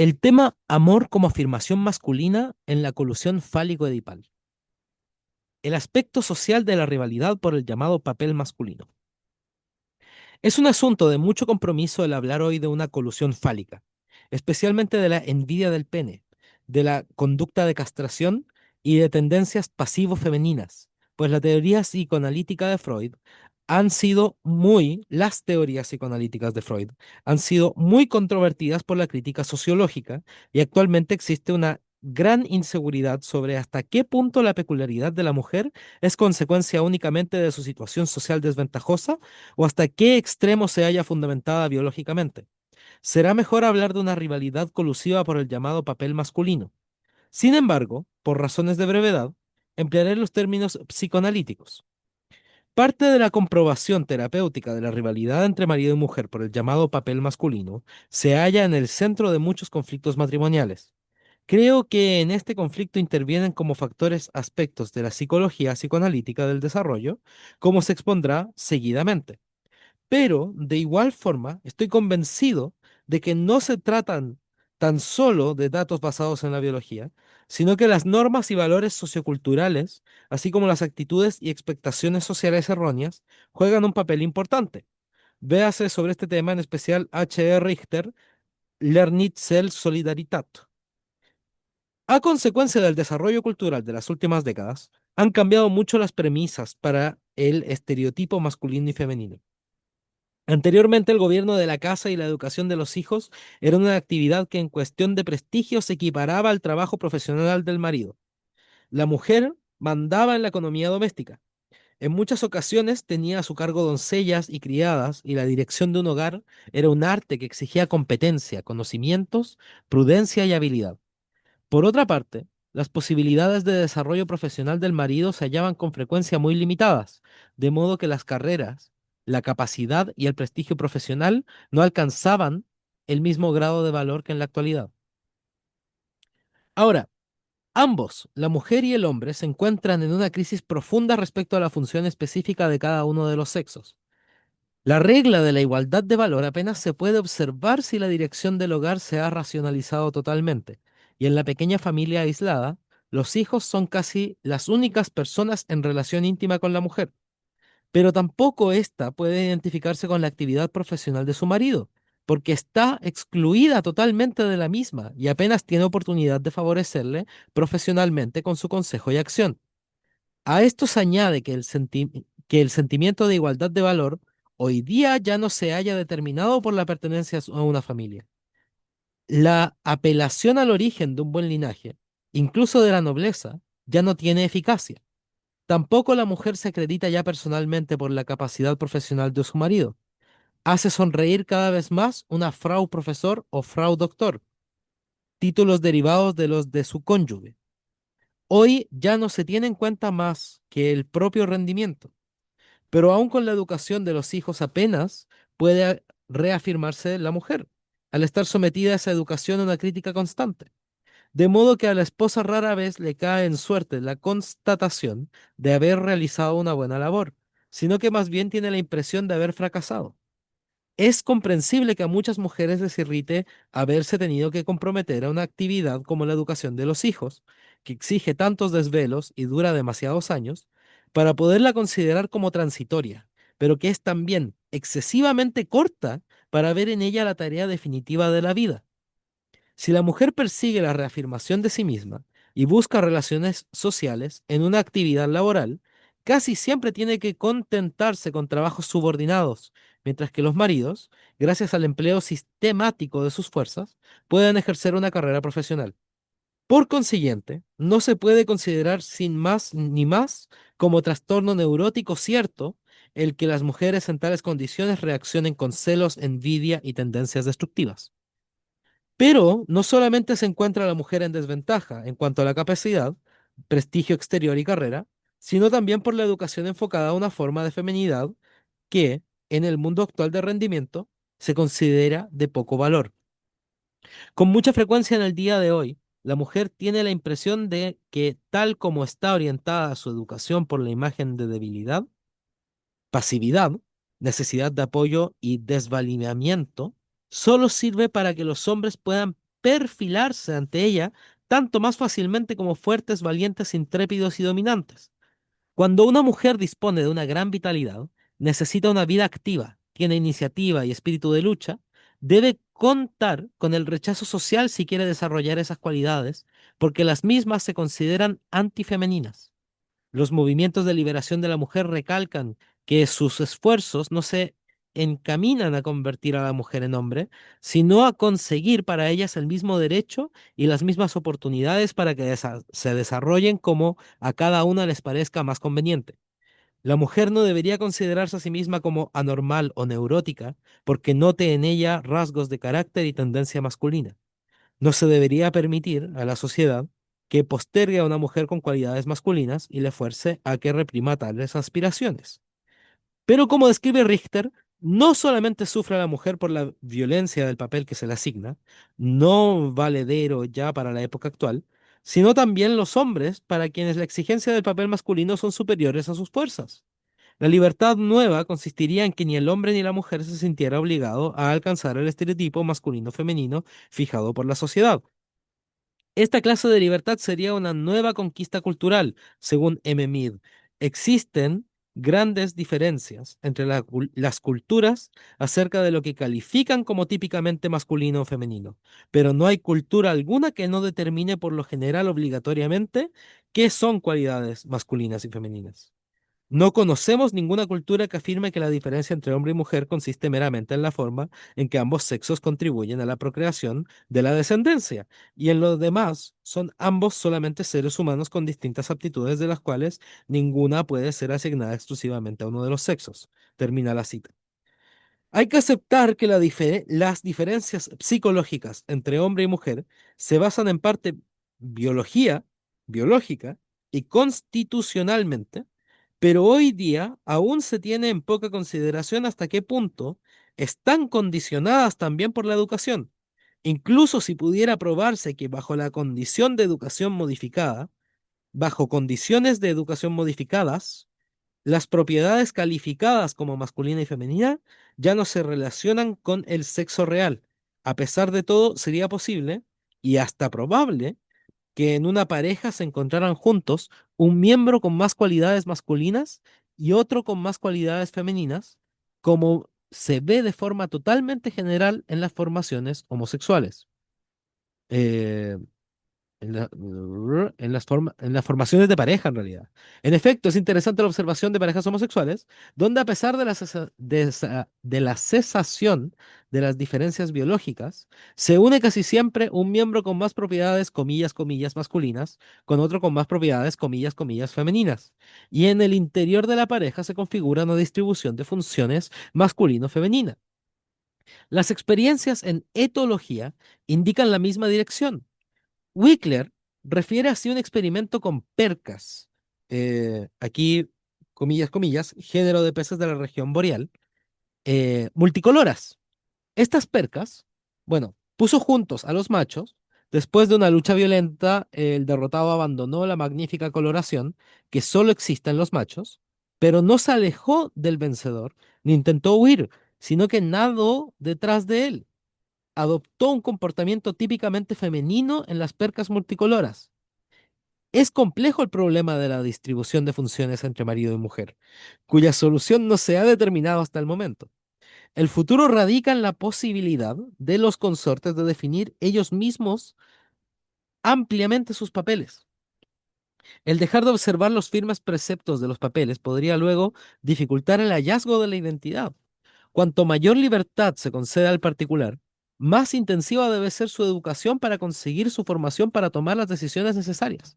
El tema amor como afirmación masculina en la colusión fálico-edipal. El aspecto social de la rivalidad por el llamado papel masculino. Es un asunto de mucho compromiso el hablar hoy de una colusión fálica, especialmente de la envidia del pene, de la conducta de castración y de tendencias pasivo-femeninas, pues la teoría psicoanalítica de Freud las teorías psicoanalíticas de Freud han sido muy controvertidas por la crítica sociológica y actualmente existe una gran inseguridad sobre hasta qué punto la peculiaridad de la mujer es consecuencia únicamente de su situación social desventajosa o hasta qué extremo se haya fundamentada biológicamente. Será mejor hablar de una rivalidad colusiva por el llamado papel masculino. Sin embargo, por razones de brevedad, emplearé los términos psicoanalíticos. Parte de la comprobación terapéutica de la rivalidad entre marido y mujer por el llamado papel masculino se halla en el centro de muchos conflictos matrimoniales. Creo que en este conflicto intervienen como factores aspectos de la psicología psicoanalítica del desarrollo, como se expondrá seguidamente. Pero, de igual forma, estoy convencido de que no se tratan tan solo de datos basados en la biología, sino que las normas y valores socioculturales, así como las actitudes y expectaciones sociales erróneas, juegan un papel importante. Véase sobre este tema en especial H. E. Richter, Lernit Cell Solidaritat. A consecuencia del desarrollo cultural de las últimas décadas, han cambiado mucho las premisas para el estereotipo masculino y femenino. Anteriormente, el gobierno de la casa y la educación de los hijos era una actividad que en cuestión de prestigio se equiparaba al trabajo profesional del marido. La mujer mandaba en la economía doméstica. En muchas ocasiones tenía a su cargo doncellas y criadas, y la dirección de un hogar era un arte que exigía competencia, conocimientos, prudencia y habilidad. Por otra parte, las posibilidades de desarrollo profesional del marido se hallaban con frecuencia muy limitadas, de modo que las carreras, la capacidad y el prestigio profesional no alcanzaban el mismo grado de valor que en la actualidad. Ahora, ambos, la mujer y el hombre, se encuentran en una crisis profunda respecto a la función específica de cada uno de los sexos. La regla de la igualdad de valor apenas se puede observar si la dirección del hogar se ha racionalizado totalmente, y en la pequeña familia aislada, los hijos son casi las únicas personas en relación íntima con la mujer, pero tampoco ésta puede identificarse con la actividad profesional de su marido, porque está excluida totalmente de la misma y apenas tiene oportunidad de favorecerle profesionalmente con su consejo y acción. A esto se añade que el sentimiento de igualdad de valor hoy día ya no se haya determinado por la pertenencia a una familia. La apelación al origen de un buen linaje, incluso de la nobleza, ya no tiene eficacia. Tampoco la mujer se acredita ya personalmente por la capacidad profesional de su marido. Hace sonreír cada vez más una Frau Profesor o Frau Doctor, títulos derivados de los de su cónyuge. Hoy ya no se tiene en cuenta más que el propio rendimiento. Pero aún con la educación de los hijos apenas puede reafirmarse la mujer, al estar sometida a esa educación a una crítica constante. De modo que a la esposa rara vez le cae en suerte la constatación de haber realizado una buena labor, sino que más bien tiene la impresión de haber fracasado. Es comprensible que a muchas mujeres les irrite haberse tenido que comprometer a una actividad como la educación de los hijos, que exige tantos desvelos y dura demasiados años, para poderla considerar como transitoria, pero que es también excesivamente corta para ver en ella la tarea definitiva de la vida. Si la mujer persigue la reafirmación de sí misma y busca relaciones sociales en una actividad laboral, casi siempre tiene que contentarse con trabajos subordinados, mientras que los maridos, gracias al empleo sistemático de sus fuerzas, pueden ejercer una carrera profesional. Por consiguiente, no se puede considerar sin más ni más como trastorno neurótico cierto el que las mujeres en tales condiciones reaccionen con celos, envidia y tendencias destructivas. Pero no solamente se encuentra la mujer en desventaja en cuanto a la capacidad, prestigio exterior y carrera, sino también por la educación enfocada a una forma de feminidad que, en el mundo actual de rendimiento, se considera de poco valor. Con mucha frecuencia en el día de hoy, la mujer tiene la impresión de que, tal como está orientada a su educación por la imagen de debilidad, pasividad, necesidad de apoyo y desvalidamiento, solo sirve para que los hombres puedan perfilarse ante ella tanto más fácilmente como fuertes, valientes, intrépidos y dominantes. Cuando una mujer dispone de una gran vitalidad, necesita una vida activa, tiene iniciativa y espíritu de lucha, debe contar con el rechazo social si quiere desarrollar esas cualidades, porque las mismas se consideran antifemeninas. Los movimientos de liberación de la mujer recalcan que sus esfuerzos no se encaminan a convertir a la mujer en hombre, sino a conseguir para ellas el mismo derecho y las mismas oportunidades para que se desarrollen como a cada una les parezca más conveniente. La mujer no debería considerarse a sí misma como anormal o neurótica porque note en ella rasgos de carácter y tendencia masculina. No se debería permitir a la sociedad que postergue a una mujer con cualidades masculinas y le fuerce a que reprima tales aspiraciones. Pero como describe Richter, no solamente sufre la mujer por la violencia del papel que se le asigna, no valedero ya para la época actual, sino también los hombres para quienes la exigencia del papel masculino son superiores a sus fuerzas. La libertad nueva consistiría en que ni el hombre ni la mujer se sintiera obligado a alcanzar el estereotipo masculino-femenino fijado por la sociedad. Esta clase de libertad sería una nueva conquista cultural, según M. Mead. Existen grandes diferencias entre las culturas acerca de lo que califican como típicamente masculino o femenino, pero no hay cultura alguna que no determine por lo general obligatoriamente qué son cualidades masculinas y femeninas. No conocemos ninguna cultura que afirme que la diferencia entre hombre y mujer consiste meramente en la forma en que ambos sexos contribuyen a la procreación de la descendencia, y en lo demás son ambos solamente seres humanos con distintas aptitudes de las cuales ninguna puede ser asignada exclusivamente a uno de los sexos. Termina la cita. Hay que aceptar que las diferencias psicológicas entre hombre y mujer se basan en parte biología, biológica y constitucionalmente, pero hoy día aún se tiene en poca consideración hasta qué punto están condicionadas también por la educación. Incluso si pudiera probarse que bajo la condición de educación modificada, bajo condiciones de educación modificadas, las propiedades calificadas como masculina y femenina ya no se relacionan con el sexo real. A pesar de todo, sería posible y hasta probable que en una pareja se encontraran juntos un miembro con más cualidades masculinas y otro con más cualidades femeninas, como se ve de forma totalmente general en las formaciones homosexuales. Eh, en las formaciones de pareja, en realidad. En efecto, es interesante la observación de parejas homosexuales, donde a pesar de de la cesación de las diferencias biológicas, se une casi siempre un miembro con más propiedades, comillas, comillas, masculinas, con otro con más propiedades, comillas, comillas, femeninas. Y en el interior de la pareja se configura una distribución de funciones masculino-femenina. Las experiencias en etología indican la misma dirección. Wickler refiere así un experimento con percas, aquí, comillas, comillas, género de peces de la región boreal, multicoloras. Estas percas, bueno, puso juntos a los machos. Después de una lucha violenta, el derrotado abandonó la magnífica coloración que solo existe en los machos, pero no se alejó del vencedor ni intentó huir, sino que nadó detrás de él. Adoptó un comportamiento típicamente femenino en las percas multicoloras. Es complejo el problema de la distribución de funciones entre marido y mujer, cuya solución no se ha determinado hasta el momento. El futuro radica en la posibilidad de los consortes de definir ellos mismos ampliamente sus papeles. El dejar de observar los firmes preceptos de los papeles podría luego dificultar el hallazgo de la identidad. Cuanto mayor libertad se concede al particular, más intensiva debe ser su educación para conseguir su formación para tomar las decisiones necesarias.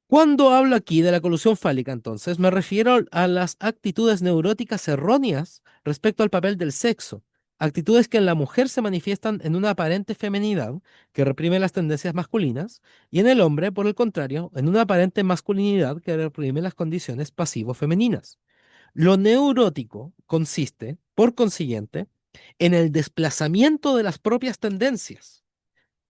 Cuando hablo aquí de la colusión fálica, entonces, me refiero a las actitudes neuróticas erróneas respecto al papel del sexo, actitudes que en la mujer se manifiestan en una aparente feminidad que reprime las tendencias masculinas, y en el hombre, por el contrario, en una aparente masculinidad que reprime las condiciones pasivo-femeninas. Lo neurótico consiste, por consiguiente, en el desplazamiento de las propias tendencias.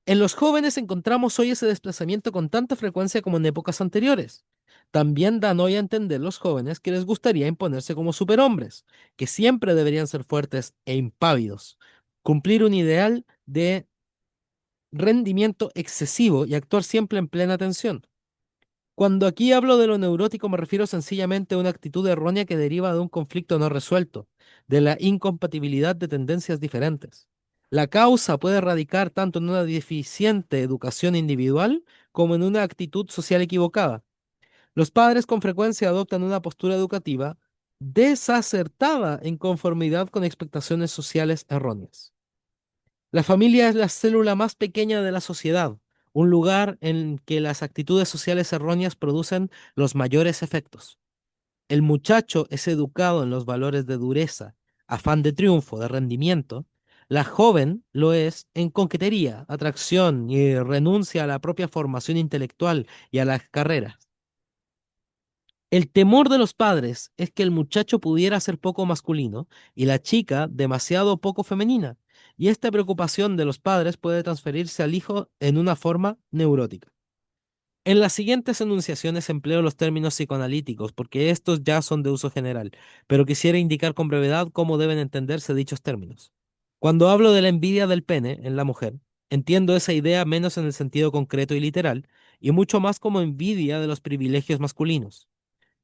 En los jóvenes encontramos hoy ese desplazamiento con tanta frecuencia como en épocas anteriores. También dan hoy a entender los jóvenes que les gustaría imponerse como superhombres, que siempre deberían ser fuertes e impávidos, cumplir un ideal de rendimiento excesivo y actuar siempre en plena tensión. Cuando aquí hablo de lo neurótico me refiero sencillamente a una actitud errónea que deriva de un conflicto no resuelto, de la incompatibilidad de tendencias diferentes. La causa puede radicar tanto en una deficiente educación individual como en una actitud social equivocada. Los padres con frecuencia adoptan una postura educativa desacertada en conformidad con expectaciones sociales erróneas. La familia es la célula más pequeña de la sociedad, un lugar en que las actitudes sociales erróneas producen los mayores efectos. El muchacho es educado en los valores de dureza, afán de triunfo, de rendimiento. La joven lo es en coquetería, atracción y renuncia a la propia formación intelectual y a las carreras. El temor de los padres es que el muchacho pudiera ser poco masculino y la chica demasiado poco femenina, y esta preocupación de los padres puede transferirse al hijo en una forma neurótica. En las siguientes enunciaciones empleo los términos psicoanalíticos porque estos ya son de uso general, pero quisiera indicar con brevedad cómo deben entenderse dichos términos. Cuando hablo de la envidia del pene en la mujer, entiendo esa idea menos en el sentido concreto y literal, y mucho más como envidia de los privilegios masculinos.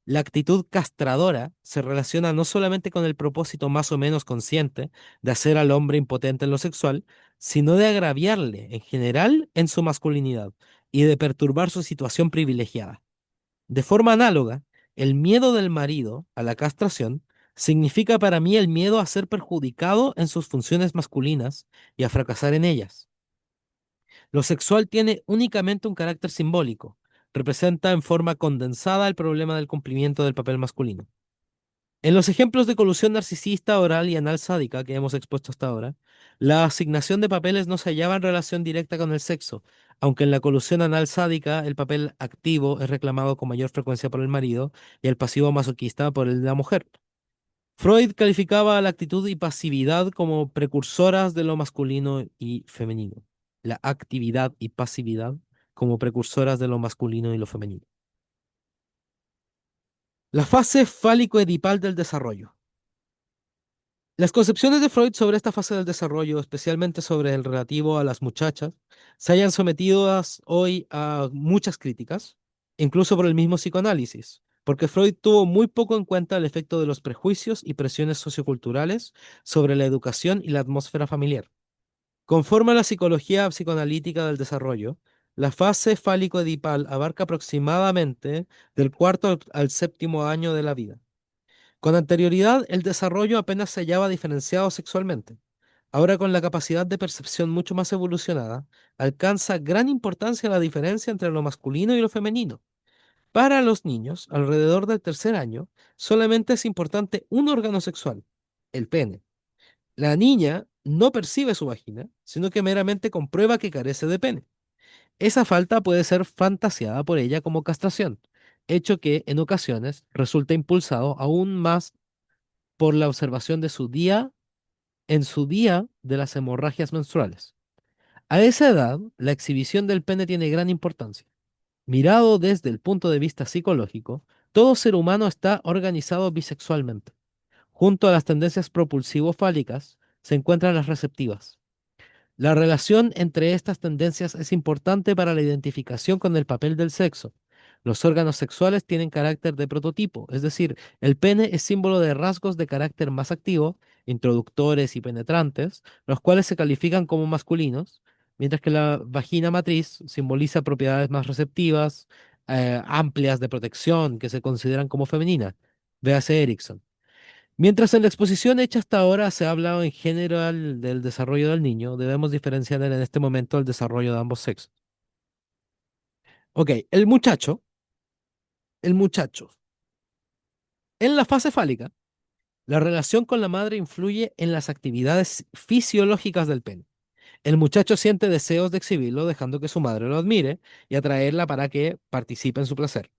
La actitud castradora se relaciona no solamente con el propósito más o menos consciente de hacer al hombre impotente en lo sexual, sino de agraviarle en general en su masculinidad y de perturbar su situación privilegiada. De forma análoga, el miedo del marido a la castración significa para mí el miedo a ser perjudicado en sus funciones masculinas y a fracasar en ellas. Lo sexual tiene únicamente un carácter simbólico, representa en forma condensada el problema del cumplimiento del papel masculino. En los ejemplos de colusión narcisista, oral y anal sádica que hemos expuesto hasta ahora, la asignación de papeles no se hallaba en relación directa con el sexo, aunque en la colusión anal sádica el papel activo es reclamado con mayor frecuencia por el marido y el pasivo masoquista por el de la mujer. Freud calificaba la actitud y pasividad como precursoras de lo masculino y femenino. La actividad y pasividad como precursoras de lo masculino y lo femenino. La fase fálico-edipal del desarrollo. Las concepciones de Freud sobre esta fase del desarrollo, especialmente sobre el relativo a las muchachas, se hayan sometido hoy a muchas críticas, incluso por el mismo psicoanálisis, porque Freud tuvo muy poco en cuenta el efecto de los prejuicios y presiones socioculturales sobre la educación y la atmósfera familiar. Conforme a la psicología psicoanalítica del desarrollo, la fase fálico-edipal abarca aproximadamente del cuarto al séptimo año de la vida. Con anterioridad, el desarrollo apenas se hallaba diferenciado sexualmente. Ahora, con la capacidad de percepción mucho más evolucionada, alcanza gran importancia la diferencia entre lo masculino y lo femenino. Para los niños, alrededor del tercer año, solamente es importante un órgano sexual, el pene. La niña no percibe su vagina, sino que meramente comprueba que carece de pene. Esa falta puede ser fantaseada por ella como castración, hecho que en ocasiones resulta impulsado aún más por la observación de su día en su día de las hemorragias menstruales. A esa edad, la exhibición del pene tiene gran importancia. Mirado desde el punto de vista psicológico, todo ser humano está organizado bisexualmente. Junto a las tendencias propulsivo-fálicas se encuentran las receptivas. La relación entre estas tendencias es importante para la identificación con el papel del sexo. Los órganos sexuales tienen carácter de prototipo, es decir, el pene es símbolo de rasgos de carácter más activo, introductores y penetrantes, los cuales se califican como masculinos, mientras que la vagina matriz simboliza propiedades más receptivas, amplias de protección, que se consideran como femeninas. Véase Erickson. Mientras en la exposición hecha hasta ahora se ha hablado en general del desarrollo del niño, debemos diferenciar en este momento el desarrollo de ambos sexos. Ok, el muchacho. En la fase fálica, la relación con la madre influye en las actividades fisiológicas del pene. El muchacho siente deseos de exhibirlo, dejando que su madre lo admire y atraerla para que participe en su placer.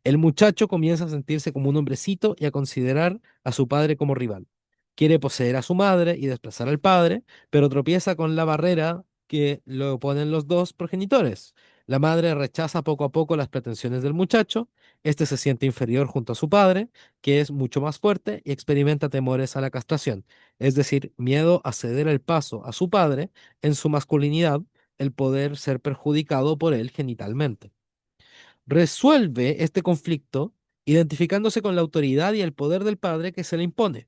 El muchacho comienza a sentirse como un hombrecito y a considerar a su padre como rival. Quiere poseer a su madre y desplazar al padre, pero tropieza con la barrera que lo oponen los dos progenitores, La madre rechaza poco a poco las pretensiones del muchacho, este se siente inferior junto a su padre, que es mucho más fuerte y experimenta temores a la castración, es decir, miedo a ceder el paso a su padre en su masculinidad, el poder ser perjudicado por él genitalmente. Resuelve este conflicto identificándose con la autoridad y el poder del padre que se le impone.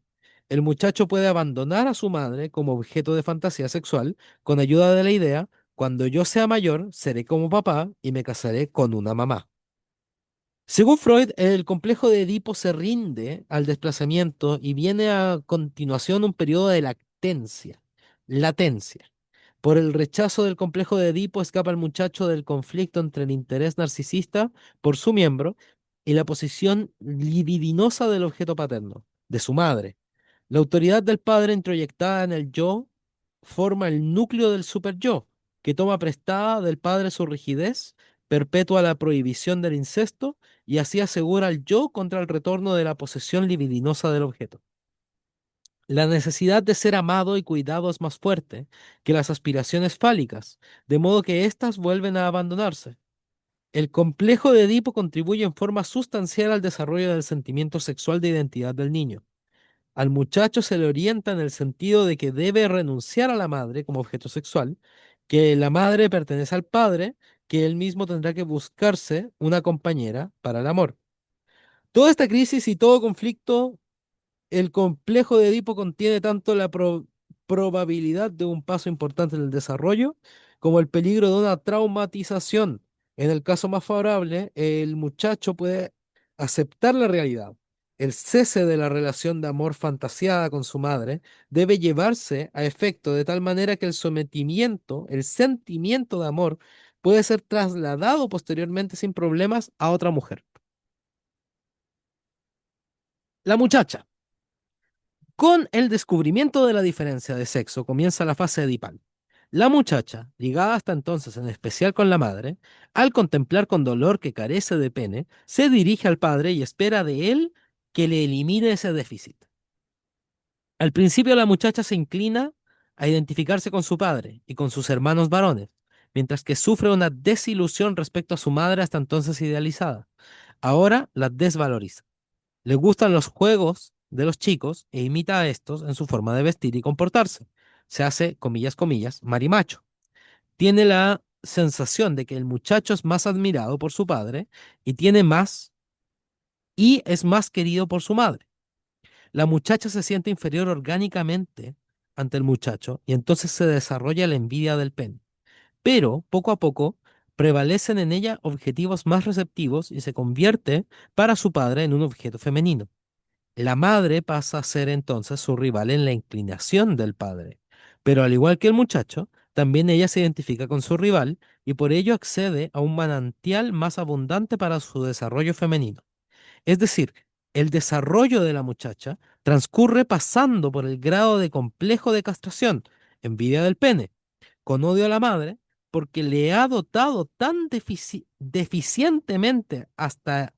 El muchacho puede abandonar a su madre como objeto de fantasía sexual con ayuda de la idea, cuando yo sea mayor, seré como papá y me casaré con una mamá. Según Freud, el complejo de Edipo se rinde al desplazamiento y viene a continuación un periodo de latencia. Por el rechazo del complejo de Edipo escapa el muchacho del conflicto entre el interés narcisista por su miembro y la posición libidinosa del objeto paterno, de su madre. La autoridad del padre introyectada en el yo forma el núcleo del superyo, que toma prestada del padre su rigidez, perpetúa la prohibición del incesto y así asegura al yo contra el retorno de la posesión libidinosa del objeto. La necesidad de ser amado y cuidado es más fuerte que las aspiraciones fálicas, de modo que éstas vuelven a abandonarse. El complejo de Edipo contribuye en forma sustancial al desarrollo del sentimiento sexual de identidad del niño. Al muchacho se le orienta en el sentido de que debe renunciar a la madre como objeto sexual, que la madre pertenece al padre, que él mismo tendrá que buscarse una compañera para el amor. Toda esta crisis y todo conflicto, el complejo de Edipo contiene tanto la probabilidad de un paso importante en el desarrollo como el peligro de una traumatización. En el caso más favorable, el muchacho puede aceptar la realidad. El cese de la relación de amor fantasiada con su madre debe llevarse a efecto de tal manera que el sometimiento, el sentimiento de amor, puede ser trasladado posteriormente sin problemas a otra mujer. La muchacha. Con el descubrimiento de la diferencia de sexo comienza la fase edipal. La muchacha, ligada hasta entonces en especial con la madre, al contemplar con dolor que carece de pene, se dirige al padre y espera de él que le elimine ese déficit. Al principio la muchacha se inclina a identificarse con su padre y con sus hermanos varones, mientras que sufre una desilusión respecto a su madre hasta entonces idealizada. Ahora la desvaloriza. Le gustan los juegos de los chicos e imita a estos en su forma de vestir y comportarse. Se hace, comillas, comillas, marimacho. Tiene la sensación de que el muchacho es más admirado por su padre y tiene más y es más querido por su madre. La muchacha se siente inferior orgánicamente ante el muchacho y entonces se desarrolla la envidia del pene. Pero poco a poco prevalecen en ella objetivos más receptivos y se convierte para su padre en un objeto femenino. La madre pasa a ser entonces su rival en la inclinación del padre. Pero al igual que el muchacho, también ella se identifica con su rival y por ello accede a un manantial más abundante para su desarrollo femenino. Es decir, el desarrollo de la muchacha transcurre pasando por el grado de complejo de castración, envidia del pene, con odio a la madre, porque le ha dotado tan deficientemente hasta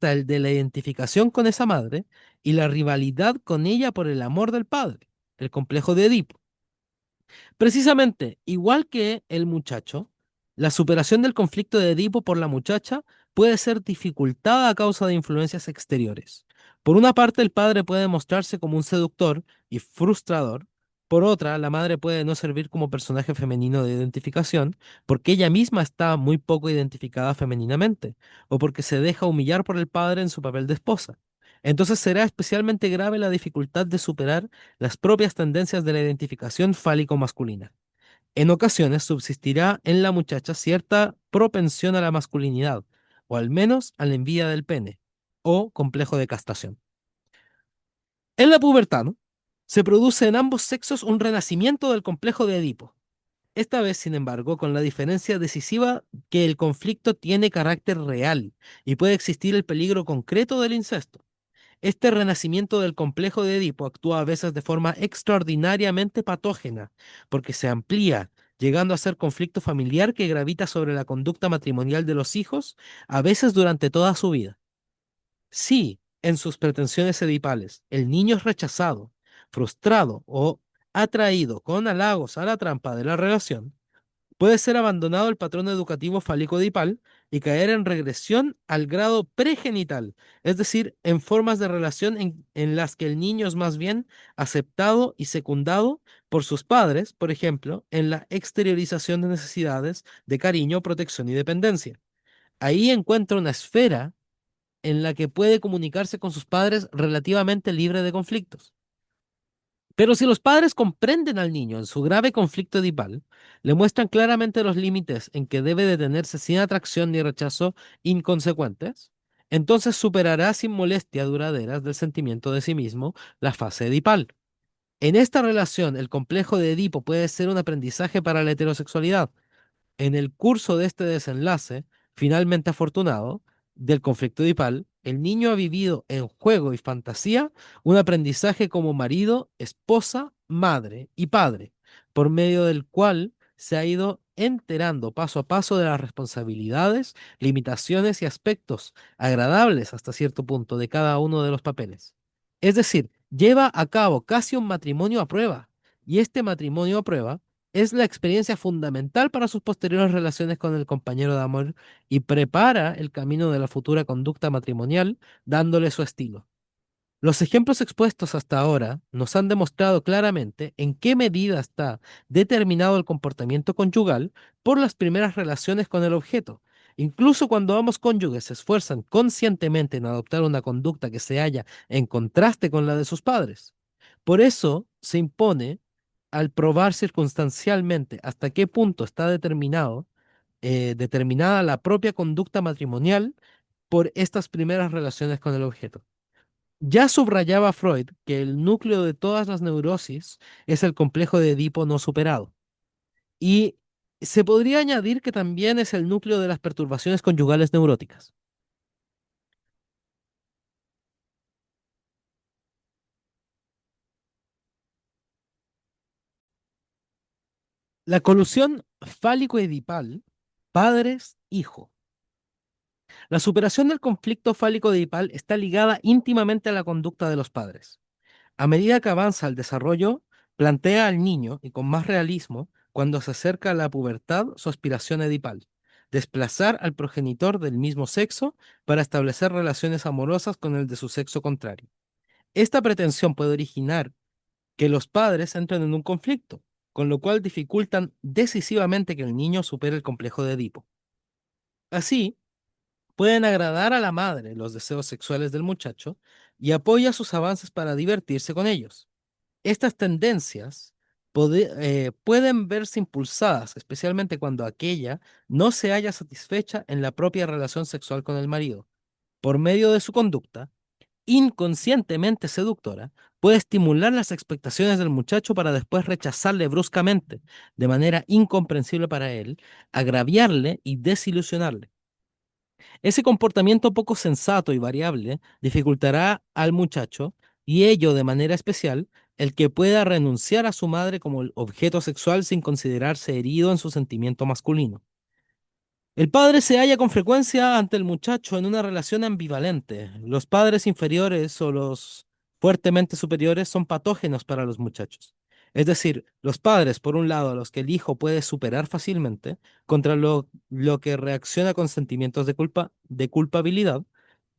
el de la identificación con esa madre y la rivalidad con ella por el amor del padre, el complejo de Edipo. Precisamente, igual que el muchacho, la superación del conflicto de Edipo por la muchacha puede ser dificultada a causa de influencias exteriores. Por una parte, el padre puede mostrarse como un seductor y frustrador. Por otra, la madre puede no servir como personaje femenino de identificación porque ella misma está muy poco identificada femeninamente o porque se deja humillar por el padre en su papel de esposa. Entonces será especialmente grave la dificultad de superar las propias tendencias de la identificación fálico-masculina. En ocasiones subsistirá en la muchacha cierta propensión a la masculinidad, o al menos a la envidia del pene, o complejo de castración. En la pubertad, ¿no?, se produce en ambos sexos un renacimiento del complejo de Edipo. Esta vez, sin embargo, con la diferencia decisiva que el conflicto tiene carácter real y puede existir el peligro concreto del incesto. Este renacimiento del complejo de Edipo actúa a veces de forma extraordinariamente patógena, porque se amplía, llegando a ser conflicto familiar que gravita sobre la conducta matrimonial de los hijos, a veces durante toda su vida. Si, en sus pretensiones edipales, el niño es rechazado, frustrado o atraído con halagos a la trampa de la relación, Puede ser abandonado el patrón educativo fálico-dipal y caer en regresión al grado pregenital, es decir, en formas de relación en las que el niño es más bien aceptado y secundado por sus padres, por ejemplo, en la exteriorización de necesidades de cariño, protección y dependencia. Ahí encuentra una esfera en la que puede comunicarse con sus padres relativamente libre de conflictos. Pero si los padres comprenden al niño en su grave conflicto edipal, le muestran claramente los límites en que debe detenerse sin atracción ni rechazo inconsecuentes, entonces superará sin molestia duraderas del sentimiento de sí mismo la fase edipal. En esta relación, el complejo de Edipo puede ser un aprendizaje para la heterosexualidad. En el curso de este desenlace, finalmente afortunado, del conflicto edipal, el niño ha vivido en juego y fantasía un aprendizaje como marido, esposa, madre y padre, por medio del cual se ha ido enterando paso a paso de las responsabilidades, limitaciones y aspectos agradables hasta cierto punto de cada uno de los papeles. Es decir, lleva a cabo casi un matrimonio a prueba, y este matrimonio a prueba es la experiencia fundamental para sus posteriores relaciones con el compañero de amor y prepara el camino de la futura conducta matrimonial, dándole su estilo. Los ejemplos expuestos hasta ahora nos han demostrado claramente en qué medida está determinado el comportamiento conyugal por las primeras relaciones con el objeto, incluso cuando ambos cónyuges se esfuerzan conscientemente en adoptar una conducta que se halla en contraste con la de sus padres. Por eso se impone, al probar circunstancialmente hasta qué punto está determinada la propia conducta matrimonial por estas primeras relaciones con el objeto. Ya subrayaba Freud que el núcleo de todas las neurosis es el complejo de Edipo no superado. Y se podría añadir que también es el núcleo de las perturbaciones conyugales neuróticas. La colusión fálico-edipal, padres-hijo. La superación del conflicto fálico-edipal está ligada íntimamente a la conducta de los padres. A medida que avanza el desarrollo, plantea al niño, y con más realismo, cuando se acerca a la pubertad, su aspiración edipal, desplazar al progenitor del mismo sexo para establecer relaciones amorosas con el de su sexo contrario. Esta pretensión puede originar que los padres entren en un conflicto, con lo cual dificultan decisivamente que el niño supere el complejo de Edipo. Así, pueden agradar a la madre los deseos sexuales del muchacho y apoya sus avances para divertirse con ellos. Estas tendencias pueden verse impulsadas, especialmente cuando aquella no se haya satisfecha en la propia relación sexual con el marido. Por medio de su conducta, inconscientemente seductora, puede estimular las expectaciones del muchacho para después rechazarle bruscamente, de manera incomprensible para él, agraviarle y desilusionarle. Ese comportamiento poco sensato y variable dificultará al muchacho, y ello de manera especial, el que pueda renunciar a su madre como el objeto sexual sin considerarse herido en su sentimiento masculino. El padre se halla con frecuencia ante el muchacho en una relación ambivalente. Los padres inferiores o los fuertemente superiores son patógenos para los muchachos. Es decir, los padres, por un lado, a los que el hijo puede superar fácilmente, contra lo que reacciona con sentimientos de culpabilidad,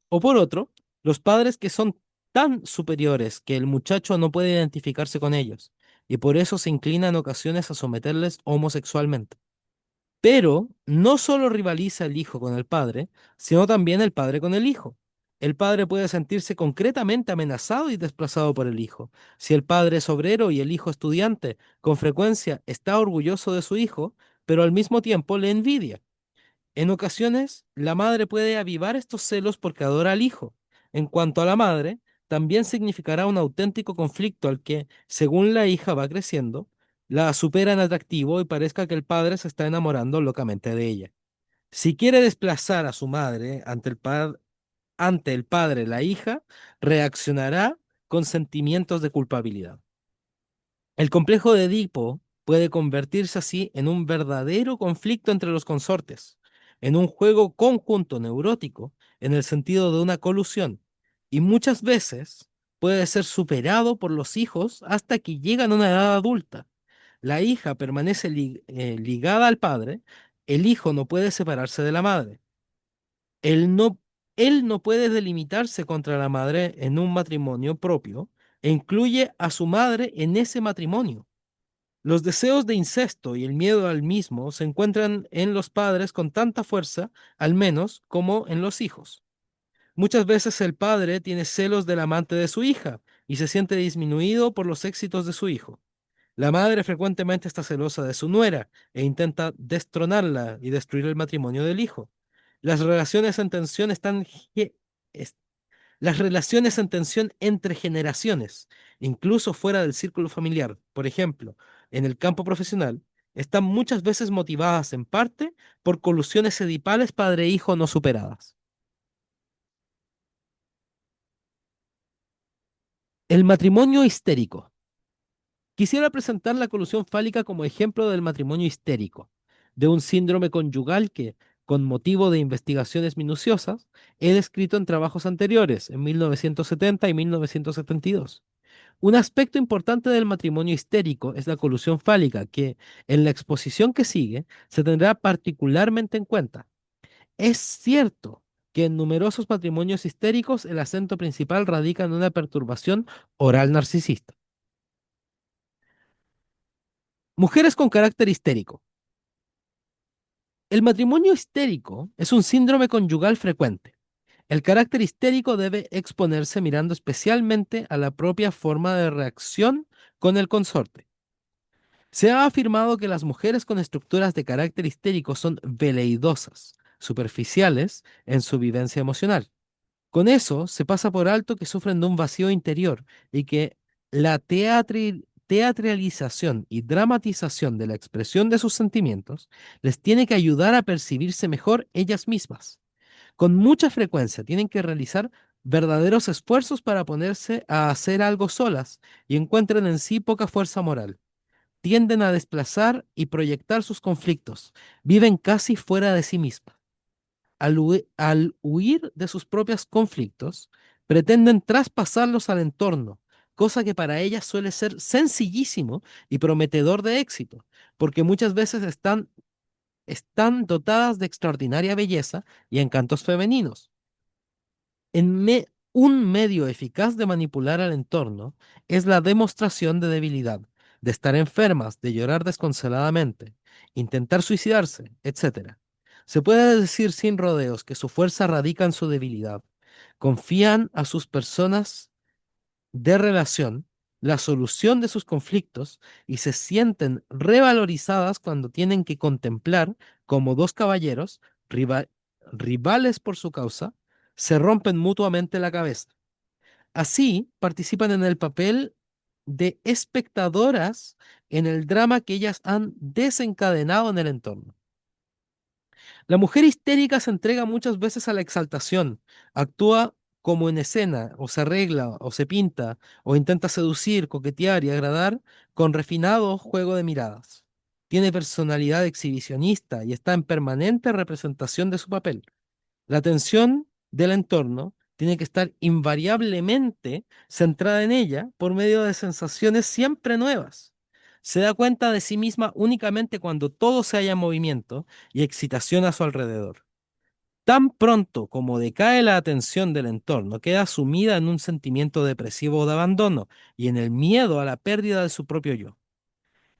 o por otro, los padres que son tan superiores que el muchacho no puede identificarse con ellos, y por eso se inclina en ocasiones a someterles homosexualmente. Pero no solo rivaliza el hijo con el padre, sino también el padre con el hijo. El padre puede sentirse concretamente amenazado y desplazado por el hijo. Si el padre es obrero y el hijo estudiante, con frecuencia está orgulloso de su hijo, pero al mismo tiempo le envidia. En ocasiones, la madre puede avivar estos celos porque adora al hijo. En cuanto a la madre, también significará un auténtico conflicto al que, según la hija va creciendo, la supera en atractivo y parezca que el padre se está enamorando locamente de ella. Si quiere desplazar a su madre ante el padre, la hija reaccionará con sentimientos de culpabilidad. El complejo de Edipo puede convertirse así en un verdadero conflicto entre los consortes, en un juego conjunto neurótico en el sentido de una colusión, y muchas veces puede ser superado por los hijos hasta que llegan a una edad adulta. La hija permanece ligada al padre, el hijo no puede separarse de la madre. Él no, él no puede delimitarse contra la madre en un matrimonio propio e incluye a su madre en ese matrimonio. Los deseos de incesto y el miedo al mismo se encuentran en los padres con tanta fuerza, al menos, como en los hijos. Muchas veces el padre tiene celos del amante de su hija y se siente disminuido por los éxitos de su hijo. La madre frecuentemente está celosa de su nuera e intenta destronarla y destruir el matrimonio del hijo. Las relaciones en tensión están es- las relaciones en tensión entre generaciones, incluso fuera del círculo familiar, por ejemplo, en el campo profesional, están muchas veces motivadas en parte por colusiones edipales padre-hijo no superadas. El matrimonio histérico. Quisiera presentar la colusión fálica como ejemplo del matrimonio histérico, de un síndrome conyugal que, con motivo de investigaciones minuciosas, he descrito en trabajos anteriores, en 1970 y 1972. Un aspecto importante del matrimonio histérico es la colusión fálica, que, en la exposición que sigue, se tendrá particularmente en cuenta. Es cierto que en numerosos matrimonios histéricos el acento principal radica en una perturbación oral narcisista. Mujeres con carácter histérico. El matrimonio histérico es un síndrome conyugal frecuente. El carácter histérico debe exponerse mirando especialmente a la propia forma de reacción con el consorte. Se ha afirmado que las mujeres con estructuras de carácter histérico son veleidosas, superficiales en su vivencia emocional. Con eso se pasa por alto que sufren de un vacío interior y que la teatralización y dramatización de la expresión de sus sentimientos les tiene que ayudar a percibirse mejor ellas mismas. Con mucha frecuencia tienen que realizar verdaderos esfuerzos para ponerse a hacer algo solas y encuentran en sí poca fuerza moral. Tienden a desplazar y proyectar sus conflictos. Viven casi fuera de sí mismas. Al huir de sus propios conflictos, pretenden traspasarlos al entorno, cosa que para ellas suele ser sencillísimo y prometedor de éxito, porque muchas veces están dotadas de extraordinaria belleza y encantos femeninos. Un medio eficaz de manipular al entorno es la demostración de debilidad, de estar enfermas, de llorar desconsoladamente, intentar suicidarse, etc. Se puede decir sin rodeos que su fuerza radica en su debilidad. Confían a sus personas de relación la solución de sus conflictos y se sienten revalorizadas cuando tienen que contemplar como dos caballeros, riva- rivales por su causa, se rompen mutuamente la cabeza. Así participan en el papel de espectadoras en el drama que ellas han desencadenado en el entorno. La mujer histérica se entrega muchas veces a la exaltación, actúa como en escena, o se arregla, o se pinta, o intenta seducir, coquetear y agradar con refinado juego de miradas. Tiene personalidad exhibicionista y está en permanente representación de su papel. La atención del entorno tiene que estar invariablemente centrada en ella por medio de sensaciones siempre nuevas. Se da cuenta de sí misma únicamente cuando todo se halla en movimiento y excitación a su alrededor. Tan pronto como decae la atención del entorno, queda sumida en un sentimiento depresivo de abandono y en el miedo a la pérdida de su propio yo.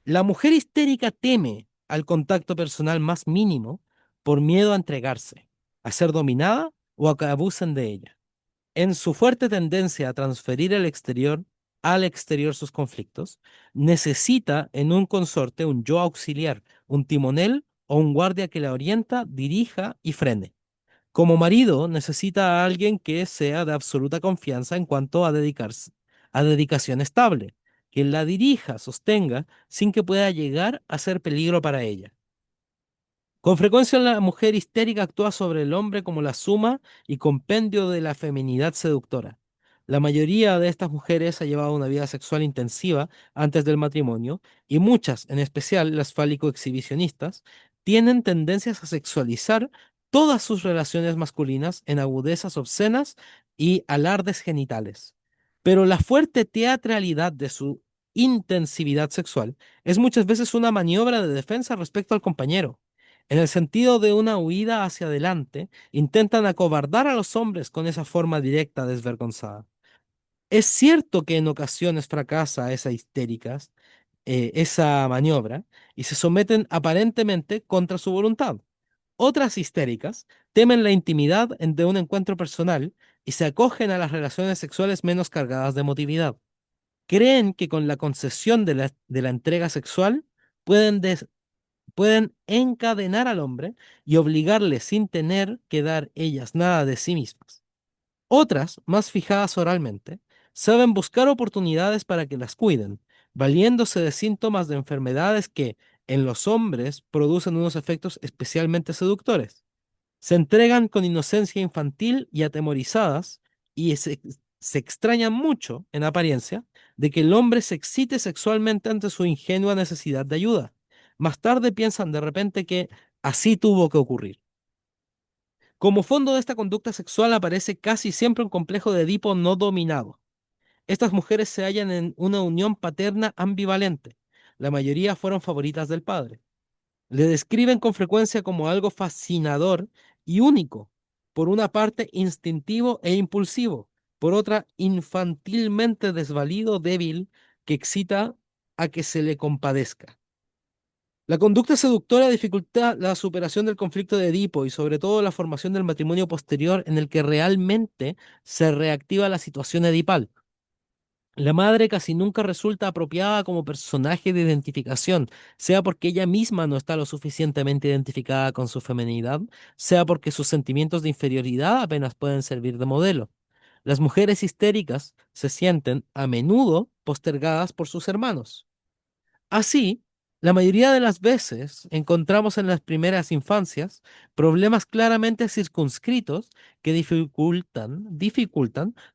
La mujer histérica teme al contacto personal más mínimo por miedo a entregarse, a ser dominada o a que abusen de ella. En su fuerte tendencia a transferir al exterior sus conflictos, necesita en un consorte un yo auxiliar, un timonel o un guardia que la orienta, dirija y frene. Como marido, necesita a alguien que sea de absoluta confianza en cuanto a dedicación estable, que la dirija, sostenga, sin que pueda llegar a ser peligro para ella. Con frecuencia la mujer histérica actúa sobre el hombre como la suma y compendio de la feminidad seductora. La mayoría de estas mujeres ha llevado una vida sexual intensiva antes del matrimonio y muchas, en especial las fálico-exhibicionistas, tienen tendencias a sexualizar todas sus relaciones masculinas en agudezas obscenas y alardes genitales. Pero la fuerte teatralidad de su intensividad sexual es muchas veces una maniobra de defensa respecto al compañero. En el sentido de una huida hacia adelante, intentan acobardar a los hombres con esa forma directa desvergonzada. Es cierto que en ocasiones fracasa esa maniobra, y se someten aparentemente contra su voluntad. Otras histéricas temen la intimidad de un encuentro personal y se acogen a las relaciones sexuales menos cargadas de emotividad. Creen que con la concesión de la entrega sexual pueden, pueden encadenar al hombre y obligarle sin tener que dar ellas nada de sí mismas. Otras, más fijadas oralmente, saben buscar oportunidades para que las cuiden, valiéndose de síntomas de enfermedades que, en los hombres, producen unos efectos especialmente seductores. Se entregan con inocencia infantil y atemorizadas, y se extrañan mucho, en apariencia, de que el hombre se excite sexualmente ante su ingenua necesidad de ayuda. Más tarde piensan de repente que así tuvo que ocurrir. Como fondo de esta conducta sexual aparece casi siempre un complejo de Edipo no dominado. Estas mujeres se hallan en una unión paterna ambivalente. La mayoría fueron favoritas del padre. Le describen con frecuencia como algo fascinador y único, por una parte instintivo e impulsivo, por otra infantilmente desvalido, débil, que excita a que se le compadezca. La conducta seductora dificulta la superación del conflicto de Edipo y sobre todo la formación del matrimonio posterior en el que realmente se reactiva la situación edipal. La madre casi nunca resulta apropiada como personaje de identificación, sea porque ella misma no está lo suficientemente identificada con su feminidad, sea porque sus sentimientos de inferioridad apenas pueden servir de modelo. Las mujeres histéricas se sienten a menudo postergadas por sus hermanos. Así, la mayoría de las veces encontramos en las primeras infancias problemas claramente circunscritos que dificultan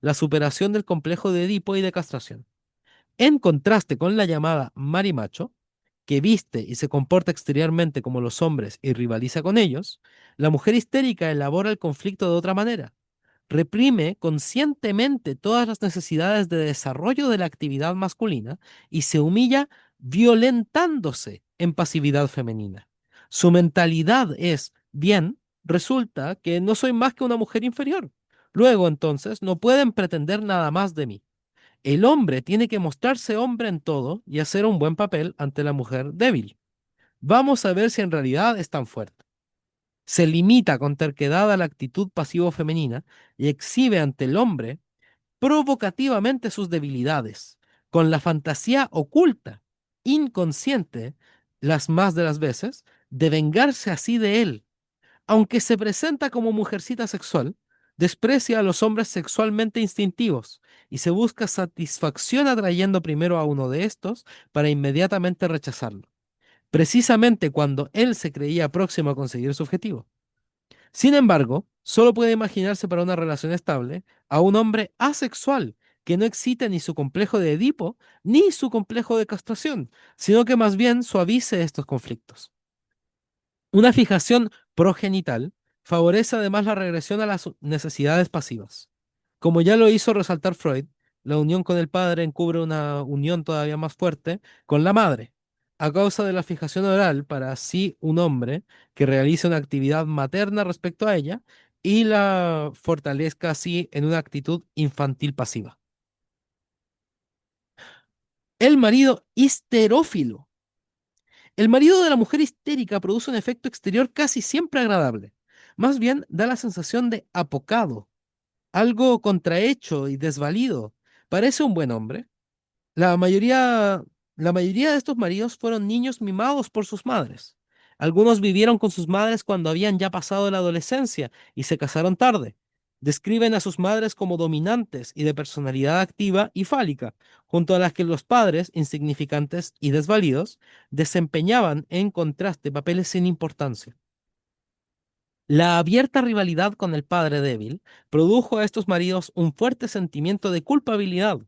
la superación del complejo de Edipo y de castración. En contraste con la llamada marimacho, que viste y se comporta exteriormente como los hombres y rivaliza con ellos, la mujer histérica elabora el conflicto de otra manera. Reprime conscientemente todas las necesidades de desarrollo de la actividad masculina y se humilla violentándose en pasividad femenina. Su mentalidad es, bien, resulta que no soy más que una mujer inferior. Luego, entonces, no pueden pretender nada más de mí. El hombre tiene que mostrarse hombre en todo y hacer un buen papel ante la mujer débil. Vamos a ver si en realidad es tan fuerte. Se limita con terquedad a la actitud pasivo-femenina y exhibe ante el hombre provocativamente sus debilidades, con la fantasía oculta, inconsciente, las más de las veces, de vengarse así de él. Aunque se presenta como mujercita sexual, desprecia a los hombres sexualmente instintivos y se busca satisfacción atrayendo primero a uno de estos para inmediatamente rechazarlo, precisamente cuando él se creía próximo a conseguir su objetivo. Sin embargo, solo puede imaginarse para una relación estable a un hombre asexual que no excite ni su complejo de Edipo ni su complejo de castración, sino que más bien suavice estos conflictos. Una fijación progenital favorece además la regresión a las necesidades pasivas. Como ya lo hizo resaltar Freud, la unión con el padre encubre una unión todavía más fuerte con la madre, a causa de la fijación oral para así un hombre que realice una actividad materna respecto a ella y la fortalezca así en una actitud infantil pasiva. El marido histerófilo. El marido de la mujer histérica produce un efecto exterior casi siempre agradable. Más bien da la sensación de apocado, algo contrahecho y desvalido. Parece un buen hombre. La mayoría, la mayoría de estos maridos fueron niños mimados por sus madres. Algunos vivieron con sus madres cuando habían ya pasado la adolescencia y se casaron tarde. Describen a sus madres como dominantes y de personalidad activa y fálica, junto a las que los padres, insignificantes y desvalidos, desempeñaban en contraste papeles sin importancia. La abierta rivalidad con el padre débil produjo a estos maridos un fuerte sentimiento de culpabilidad.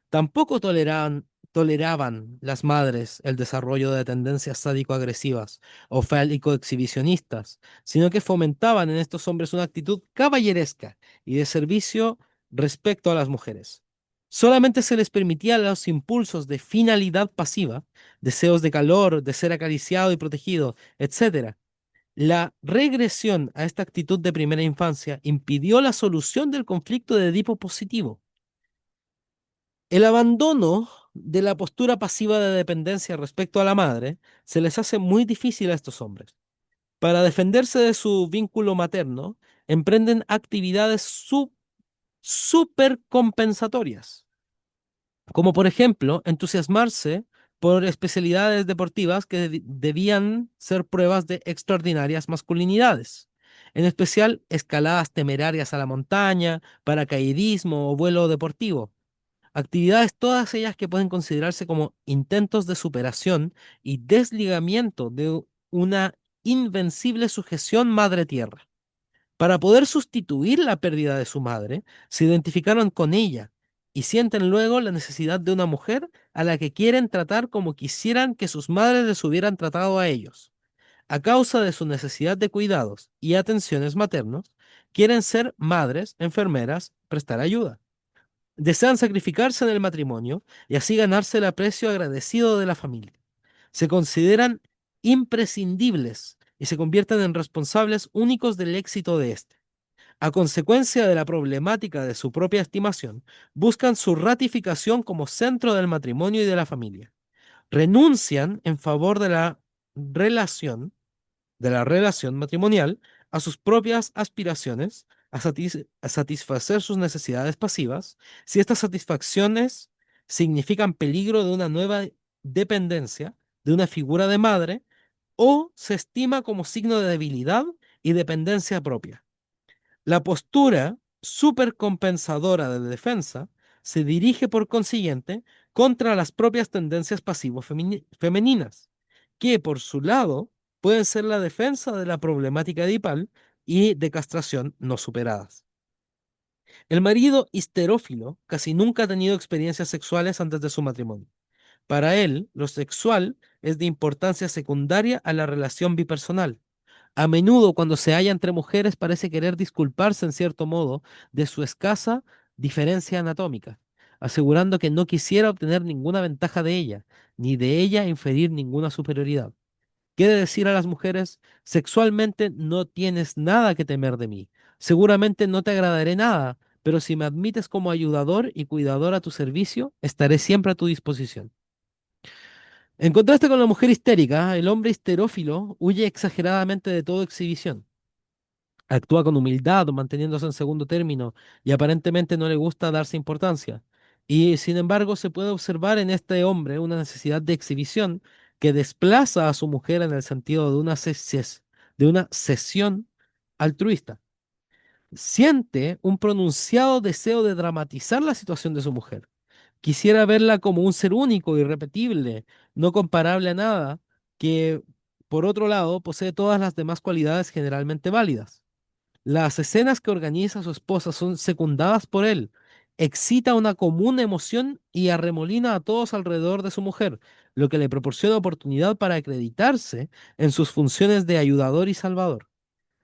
Tampoco toleraban las madres el desarrollo de tendencias sádico-agresivas o fálico-exhibicionistas, sino que fomentaban en estos hombres una actitud caballeresca y de servicio respecto a las mujeres. Solamente se les permitía los impulsos de finalidad pasiva, deseos de calor, de ser acariciado y protegido, etcétera. La regresión a esta actitud de primera infancia impidió la solución del conflicto de Edipo positivo. El abandono de la postura pasiva de dependencia respecto a la madre se les hace muy difícil a estos hombres. Para defenderse de su vínculo materno, emprenden actividades supercompensatorias, como por ejemplo entusiasmarse por especialidades deportivas que debían ser pruebas de extraordinarias masculinidades, en especial escaladas temerarias a la montaña, paracaidismo o vuelo deportivo. Actividades todas ellas que pueden considerarse como intentos de superación y desligamiento de una invencible sujeción madre tierra. Para poder sustituir la pérdida de su madre, se identificaron con ella y sienten luego la necesidad de una mujer a la que quieren tratar como quisieran que sus madres les hubieran tratado a ellos. A causa de su necesidad de cuidados y atenciones maternos, quieren ser madres, enfermeras, prestar ayuda. Desean sacrificarse en el matrimonio y así ganarse el aprecio agradecido de la familia. Se consideran imprescindibles y se convierten en responsables únicos del éxito de éste. A consecuencia de la problemática de su propia estimación, buscan su ratificación como centro del matrimonio y de la familia. Renuncian en favor relación, de la relación matrimonial a sus propias aspiraciones, a satisfacer sus necesidades pasivas, si estas satisfacciones significan peligro de una nueva dependencia, de una figura de madre, o se estima como signo de debilidad y dependencia propia. La postura supercompensadora de defensa se dirige por consiguiente contra las propias tendencias pasivos-femeninas, que por su lado pueden ser la defensa de la problemática edipal y de castración no superadas. El marido histerófilo casi nunca ha tenido experiencias sexuales antes de su matrimonio. Para él, lo sexual es de importancia secundaria a la relación bipersonal. A menudo, cuando se halla entre mujeres, parece querer disculparse en cierto modo de su escasa diferencia anatómica, asegurando que no quisiera obtener ninguna ventaja de ella, ni de ella inferir ninguna superioridad. Quiere decir a las mujeres, sexualmente no tienes nada que temer de mí. Seguramente no te agradaré nada, pero si me admites como ayudador y cuidador a tu servicio, estaré siempre a tu disposición. En contraste con la mujer histérica, el hombre histerófilo huye exageradamente de toda exhibición. Actúa con humildad, manteniéndose en segundo término, y aparentemente no le gusta darse importancia. Y sin embargo, se puede observar en este hombre una necesidad de exhibición que desplaza a su mujer en el sentido de de una cesión altruista. Siente un pronunciado deseo de dramatizar la situación de su mujer. Quisiera verla como un ser único, irrepetible, no comparable a nada, que, por otro lado, posee todas las demás cualidades generalmente válidas. Las escenas que organiza su esposa son secundadas por él. Excita una común emoción y arremolina a todos alrededor de su mujer, lo que le proporciona oportunidad para acreditarse en sus funciones de ayudador y salvador.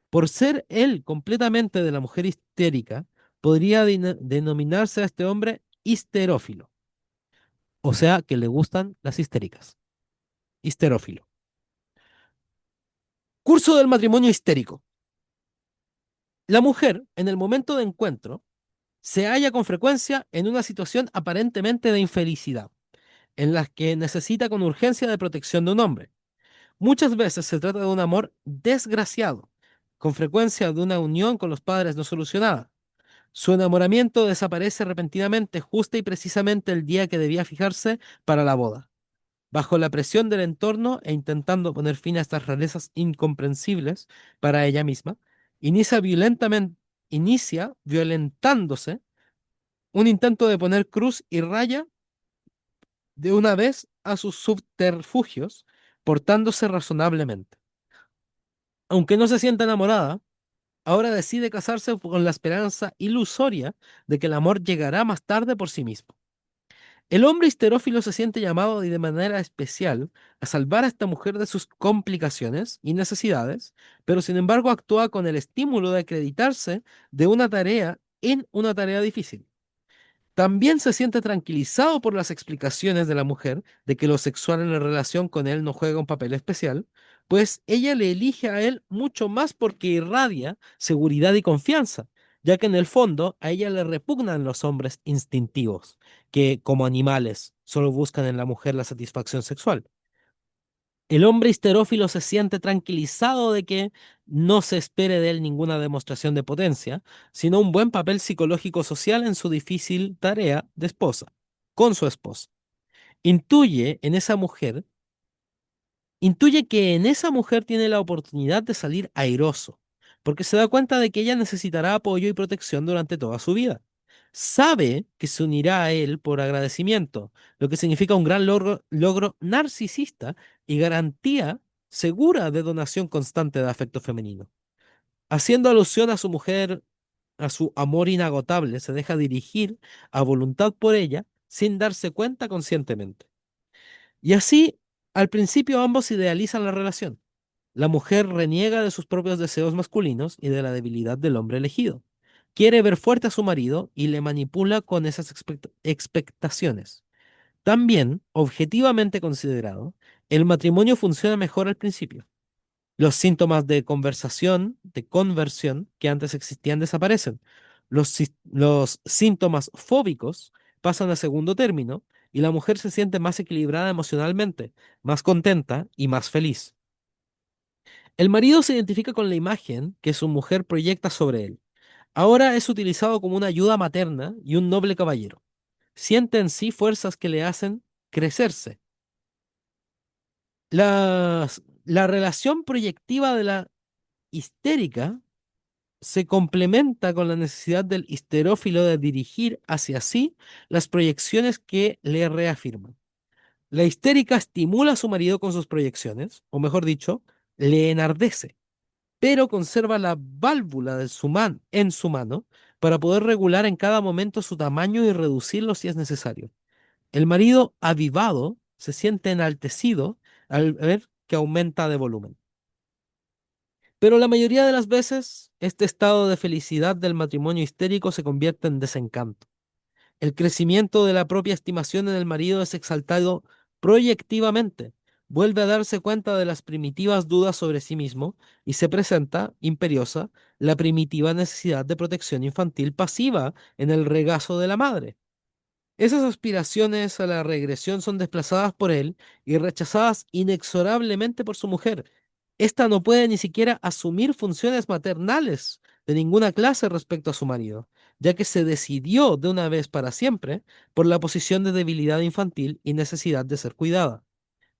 Por ser él completamente de la mujer histérica, podría denominarse a este hombre histerófilo, o sea, que le gustan las histéricas. Histerófilo. Curso del matrimonio histérico. La mujer, en el momento de encuentro, se halla con frecuencia en una situación aparentemente de infelicidad, en la que necesita con urgencia de protección de un hombre. Muchas veces se trata de un amor desgraciado, con frecuencia de una unión con los padres no solucionada. Su enamoramiento desaparece repentinamente justo y precisamente el día que debía fijarse para la boda. Bajo la presión del entorno e intentando poner fin a estas rarezas incomprensibles para ella misma, inicia violentamente, inicia violentándose un intento de poner cruz y raya de una vez a sus subterfugios, portándose razonablemente. Aunque no se sienta enamorada, ahora decide casarse con la esperanza ilusoria de que el amor llegará más tarde por sí mismo. El hombre histerófilo se siente llamado y de manera especial a salvar a esta mujer de sus complicaciones y necesidades, pero sin embargo actúa con el estímulo de acreditarse de una tarea en una tarea difícil. También se siente tranquilizado por las explicaciones de la mujer de que lo sexual en la relación con él no juega un papel especial, pues ella le elige a él mucho más porque irradia seguridad y confianza, ya que en el fondo a ella le repugnan los hombres instintivos, que como animales solo buscan en la mujer la satisfacción sexual. El hombre histerófilo se siente tranquilizado de que no se espere de él ninguna demostración de potencia, sino un buen papel psicológico social en su difícil tarea de esposa, con su esposa. Intuye en esa mujer Intuye que en esa mujer tiene la oportunidad de salir airoso, porque se da cuenta de que ella necesitará apoyo y protección durante toda su vida. Sabe que se unirá a él por agradecimiento, lo que significa un gran logro narcisista y garantía segura de donación constante de afecto femenino. Haciendo alusión a su mujer, a su amor inagotable, se deja dirigir a voluntad por ella sin darse cuenta conscientemente. Y así, al principio ambos idealizan la relación. La mujer reniega de sus propios deseos masculinos y de la debilidad del hombre elegido. Quiere ver fuerte a su marido y le manipula con esas expectaciones. También, objetivamente considerado, el matrimonio funciona mejor al principio. Los síntomas de conversión que antes existían desaparecen. Los síntomas fóbicos pasan a segundo término y la mujer se siente más equilibrada emocionalmente, más contenta y más feliz. El marido se identifica con la imagen que su mujer proyecta sobre él. Ahora es utilizado como una ayuda materna y un noble caballero. Siente en sí fuerzas que le hacen crecerse. La relación proyectiva de la histérica se complementa con la necesidad del histerófilo de dirigir hacia sí las proyecciones que le reafirman. La histérica estimula a su marido con sus proyecciones, o mejor dicho, le enardece, pero conserva la válvula de en su mano para poder regular en cada momento su tamaño y reducirlo si es necesario. El marido avivado se siente enaltecido al ver que aumenta de volumen. Pero la mayoría de las veces, este estado de felicidad del matrimonio histérico se convierte en desencanto. El crecimiento de la propia estimación en el marido es exaltado proyectivamente. Vuelve a darse cuenta de las primitivas dudas sobre sí mismo y se presenta, imperiosa, la primitiva necesidad de protección infantil pasiva en el regazo de la madre. Esas aspiraciones a la regresión son desplazadas por él y rechazadas inexorablemente por su mujer. Esta no puede ni siquiera asumir funciones maternales de ninguna clase respecto a su marido, ya que se decidió de una vez para siempre por la posición de debilidad infantil y necesidad de ser cuidada.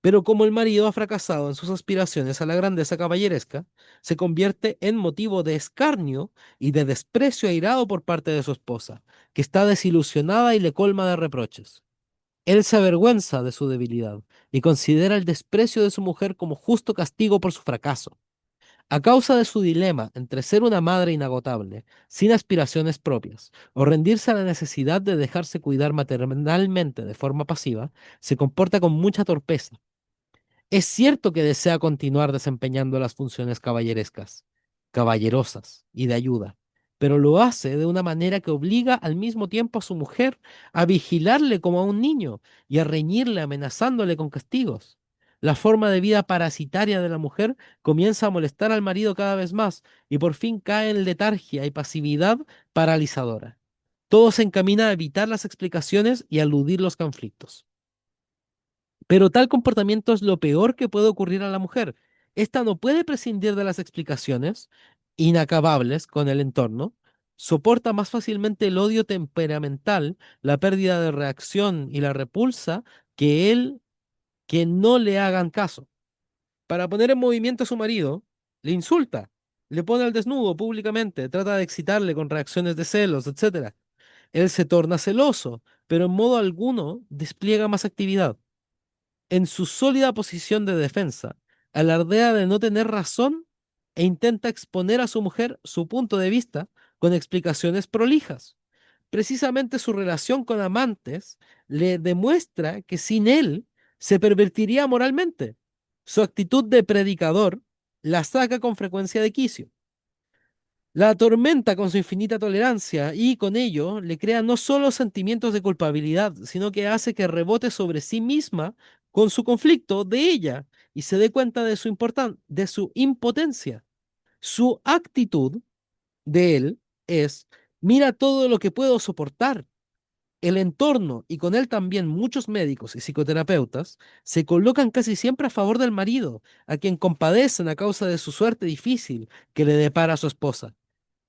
Pero como el marido ha fracasado en sus aspiraciones a la grandeza caballeresca, se convierte en motivo de escarnio y de desprecio airado por parte de su esposa, que está desilusionada y le colma de reproches. Él se avergüenza de su debilidad y considera el desprecio de su mujer como justo castigo por su fracaso. A causa de su dilema entre ser una madre inagotable, sin aspiraciones propias, o rendirse a la necesidad de dejarse cuidar maternalmente de forma pasiva, se comporta con mucha torpeza. Es cierto que desea continuar desempeñando las funciones caballerescas, caballerosas y de ayuda, pero lo hace de una manera que obliga al mismo tiempo a su mujer a vigilarle como a un niño y a reñirle amenazándole con castigos. La forma de vida parasitaria de la mujer comienza a molestar al marido cada vez más y por fin cae en letargia y pasividad paralizadora. Todo se encamina a evitar las explicaciones y a eludir los conflictos. Pero tal comportamiento es lo peor que puede ocurrir a la mujer. Esta no puede prescindir de las explicaciones inacabables con el entorno, soporta más fácilmente el odio temperamental, la pérdida de reacción y la repulsa que él que no le hagan caso. Para poner en movimiento a su marido, le insulta, le pone al desnudo públicamente, trata de excitarle con reacciones de celos, etcétera. Él se torna celoso, pero en modo alguno despliega más actividad. En su sólida posición de defensa, alardea de no tener razón e intenta exponer a su mujer su punto de vista con explicaciones prolijas. Precisamente su relación con amantes le demuestra que sin él se pervertiría moralmente. Su actitud de predicador la saca con frecuencia de quicio. La atormenta con su infinita tolerancia y con ello le crea no solo sentimientos de culpabilidad, sino que hace que rebote sobre sí misma con su conflicto de ella y se dé cuenta de de su impotencia. Su actitud de él es, mira todo lo que puedo soportar. El entorno y con él también muchos médicos y psicoterapeutas se colocan casi siempre a favor del marido, a quien compadecen a causa de su suerte difícil que le depara a su esposa.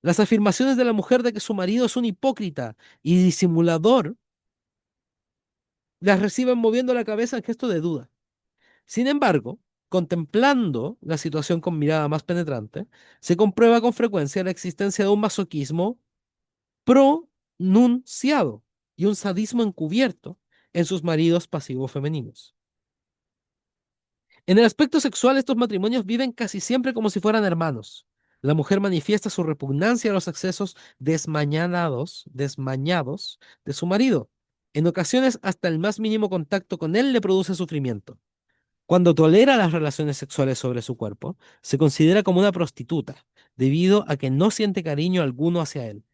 Las afirmaciones de la mujer de que su marido es un hipócrita y disimulador las reciben moviendo la cabeza en gesto de duda. Sin embargo, contemplando la situación con mirada más penetrante, se comprueba con frecuencia la existencia de un masoquismo pronunciado y un sadismo encubierto en sus maridos pasivos femeninos. En el aspecto sexual, estos matrimonios viven casi siempre como si fueran hermanos. La mujer manifiesta su repugnancia a los excesos desmañados de su marido. En ocasiones, hasta el más mínimo contacto con él le produce sufrimiento. Cuando tolera las relaciones sexuales sobre su cuerpo, se considera como una prostituta, debido a que no siente cariño alguno hacia él.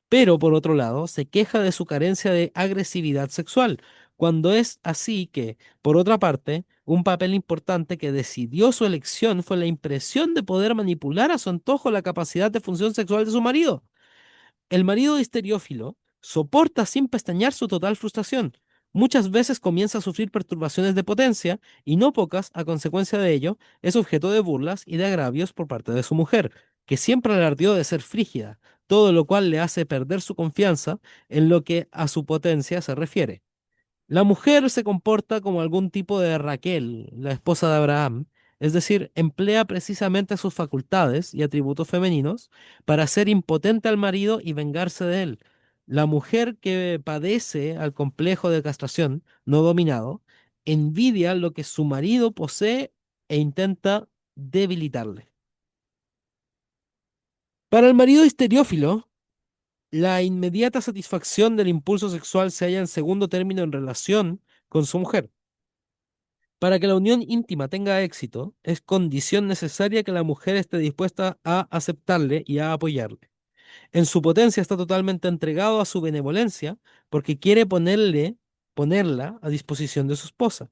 Pero por otro lado, se queja de su carencia de agresividad sexual, cuando es así que, por otra parte, un papel importante que decidió su elección fue la impresión de poder manipular a su antojo la capacidad de función sexual de su marido. El marido histeriófilo soporta sin pestañear su total frustración. Muchas veces comienza a sufrir perturbaciones de potencia y no pocas, a consecuencia de ello, es objeto de burlas y de agravios por parte de su mujer, que siempre alardeó de ser frígida, todo lo cual le hace perder su confianza en lo que a su potencia se refiere. La mujer se comporta como algún tipo de Raquel, la esposa de Abraham, es decir, emplea precisamente sus facultades y atributos femeninos para hacer impotente al marido y vengarse de él. La mujer que padece al complejo de castración no dominado envidia lo que su marido posee e intenta debilitarle. Para el marido histeriófilo, la inmediata satisfacción del impulso sexual se halla en segundo término en relación con su mujer. Para que la unión íntima tenga éxito, es condición necesaria que la mujer esté dispuesta a aceptarle y a apoyarle. En su potencia está totalmente entregado a su benevolencia porque quiere ponerla a disposición de su esposa.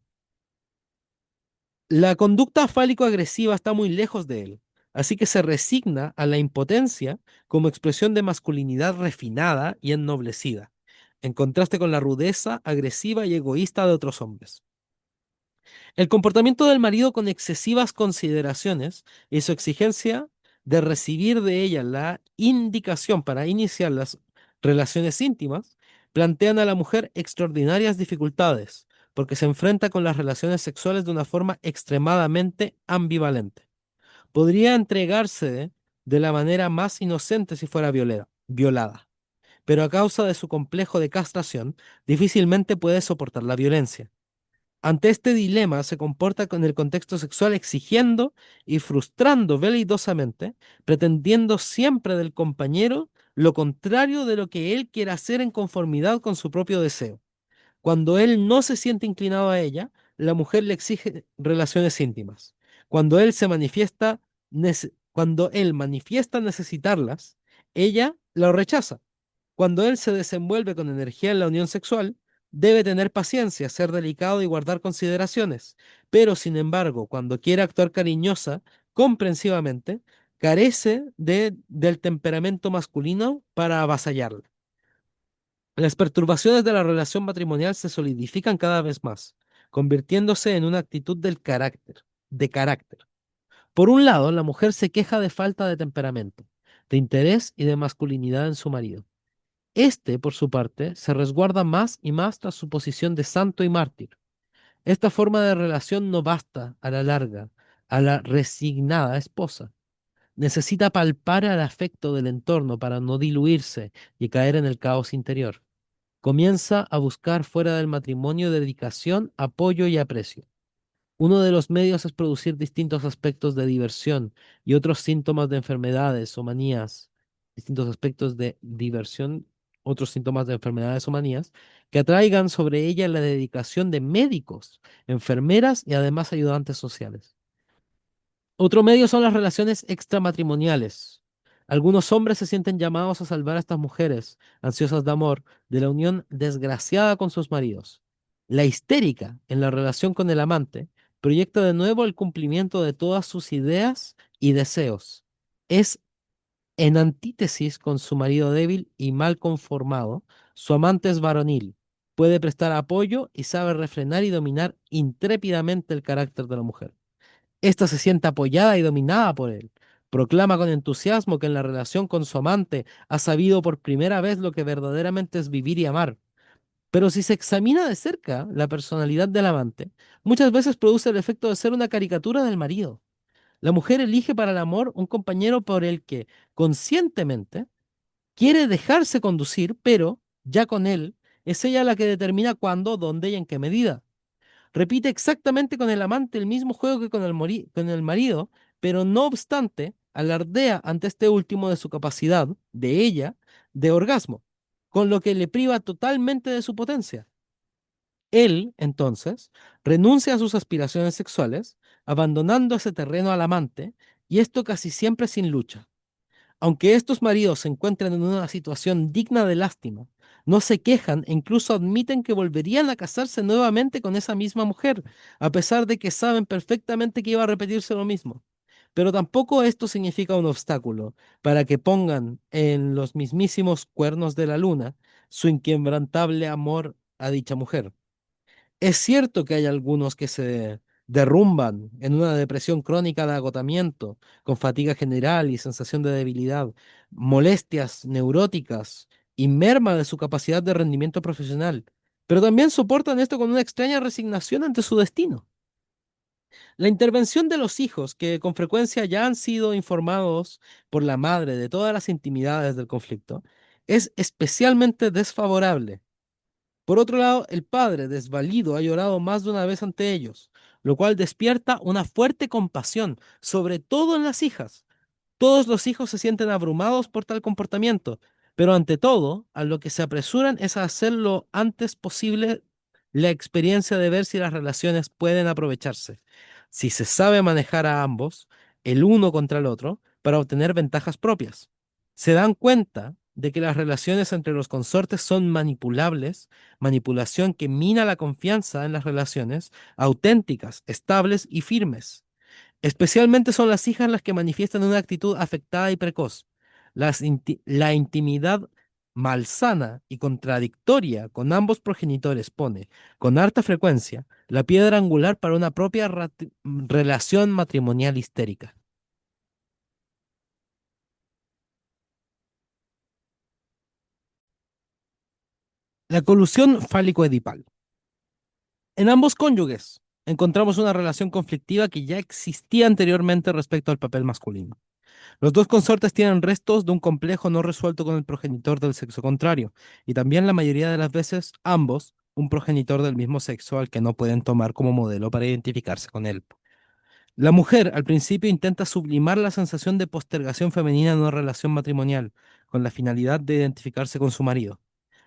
La conducta fálico-agresiva está muy lejos de él, así que se resigna a la impotencia como expresión de masculinidad refinada y ennoblecida, en contraste con la rudeza agresiva y egoísta de otros hombres. El comportamiento del marido con excesivas consideraciones y su exigencia de recibir de ella la indicación para iniciar las relaciones íntimas plantean a la mujer extraordinarias dificultades, porque se enfrenta con las relaciones sexuales de una forma extremadamente ambivalente. Podría entregarse de la manera más inocente si fuera violada, pero a causa de su complejo de castración, difícilmente puede soportar la violencia. Ante este dilema se comporta con el contexto sexual exigiendo y frustrando velidosamente, pretendiendo siempre del compañero lo contrario de lo que él quiere hacer en conformidad con su propio deseo. Cuando él no se siente inclinado a ella, la mujer le exige relaciones íntimas. Cuando él manifiesta necesitarlas, ella lo rechaza. Cuando él se desenvuelve con energía en la unión sexual, debe tener paciencia, ser delicado y guardar consideraciones. Pero, sin embargo, cuando quiere actuar cariñosa, comprensivamente, carece del temperamento masculino para avasallarla. Las perturbaciones de la relación matrimonial se solidifican cada vez más, convirtiéndose en una actitud de carácter. Por un lado, la mujer se queja de falta de temperamento, de interés y de masculinidad en su marido. Este, por su parte, se resguarda más y más tras su posición de santo y mártir. Esta forma de relación no basta, a la larga, a la resignada esposa. Necesita palpar el afecto del entorno para no diluirse y caer en el caos interior. Comienza a buscar fuera del matrimonio dedicación, apoyo y aprecio. Uno de los medios es producir distintos aspectos de diversión y otros síntomas de enfermedades o manías, distintos aspectos de diversión, otros síntomas de enfermedades o manías, que atraigan sobre ella la dedicación de médicos, enfermeras y además ayudantes sociales. Otro medio son las relaciones extramatrimoniales. Algunos hombres se sienten llamados a salvar a estas mujeres, ansiosas de amor, de la unión desgraciada con sus maridos. La histérica en la relación con el amante proyecta de nuevo el cumplimiento de todas sus ideas y deseos. Es en antítesis con su marido débil y mal conformado, su amante es varonil, puede prestar apoyo y sabe refrenar y dominar intrépidamente el carácter de la mujer. Esta se siente apoyada y dominada por él. Proclama con entusiasmo que en la relación con su amante ha sabido por primera vez lo que verdaderamente es vivir y amar. Pero si se examina de cerca la personalidad del amante, muchas veces produce el efecto de ser una caricatura del marido. La mujer elige para el amor un compañero por el que, conscientemente, quiere dejarse conducir, pero, ya con él, es ella la que determina cuándo, dónde y en qué medida. Repite exactamente con el amante el mismo juego que con con el marido, pero no obstante, alardea ante este último de su capacidad, de ella, de orgasmo, con lo que le priva totalmente de su potencia. Él, entonces, renuncia a sus aspiraciones sexuales, abandonando ese terreno al amante, y esto casi siempre sin lucha. Aunque estos maridos se encuentren en una situación digna de lástima, no se quejan e incluso admiten que volverían a casarse nuevamente con esa misma mujer, a pesar de que saben perfectamente que iba a repetirse lo mismo. Pero tampoco esto significa un obstáculo para que pongan en los mismísimos cuernos de la luna su inquebrantable amor a dicha mujer. Es cierto que hay algunos que se derrumban en una depresión crónica de agotamiento, con fatiga general y sensación de debilidad, molestias neuróticas y merma de su capacidad de rendimiento profesional, pero también soportan esto con una extraña resignación ante su destino. La intervención de los hijos, que con frecuencia ya han sido informados por la madre de todas las intimidades del conflicto, es especialmente desfavorable. Por otro lado, el padre, desvalido, ha llorado más de una vez ante ellos, lo cual despierta una fuerte compasión, sobre todo en las hijas. Todos los hijos se sienten abrumados por tal comportamiento, pero ante todo, a lo que se apresuran es a hacer lo antes posible la experiencia de ver si las relaciones pueden aprovecharse, si se sabe manejar a ambos, el uno contra el otro, para obtener ventajas propias. Se dan cuenta de que las relaciones entre los consortes son manipulables, manipulación que mina la confianza en las relaciones auténticas, estables y firmes. Especialmente son las hijas las que manifiestan una actitud afectada y precoz. La intimidad malsana y contradictoria con ambos progenitores pone, con harta frecuencia, la piedra angular para una propia relación matrimonial histérica. La colusión fálico-edipal. En ambos cónyuges encontramos una relación conflictiva que ya existía anteriormente respecto al papel masculino. Los dos consortes tienen restos de un complejo no resuelto con el progenitor del sexo contrario, y también la mayoría de las veces ambos un progenitor del mismo sexo al que no pueden tomar como modelo para identificarse con él. La mujer al principio intenta sublimar la sensación de postergación femenina en una relación matrimonial, con la finalidad de identificarse con su marido.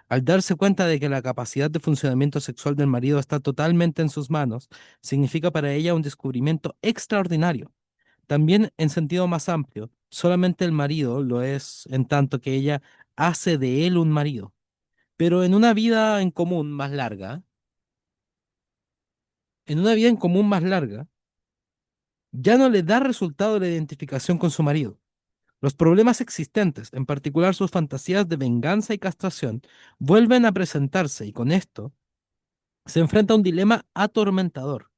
Al darse cuenta de que la capacidad de funcionamiento sexual del marido está totalmente en sus manos, significa para ella un descubrimiento extraordinario. También en sentido más amplio, solamente el marido lo es en tanto que ella hace de él un marido. Pero en una vida en común más larga, en una vida en común más larga, ya no le da resultado la identificación con su marido. Los problemas existentes, en particular sus fantasías de venganza y castración, vuelven a presentarse y con esto se enfrenta a un dilema atormentador.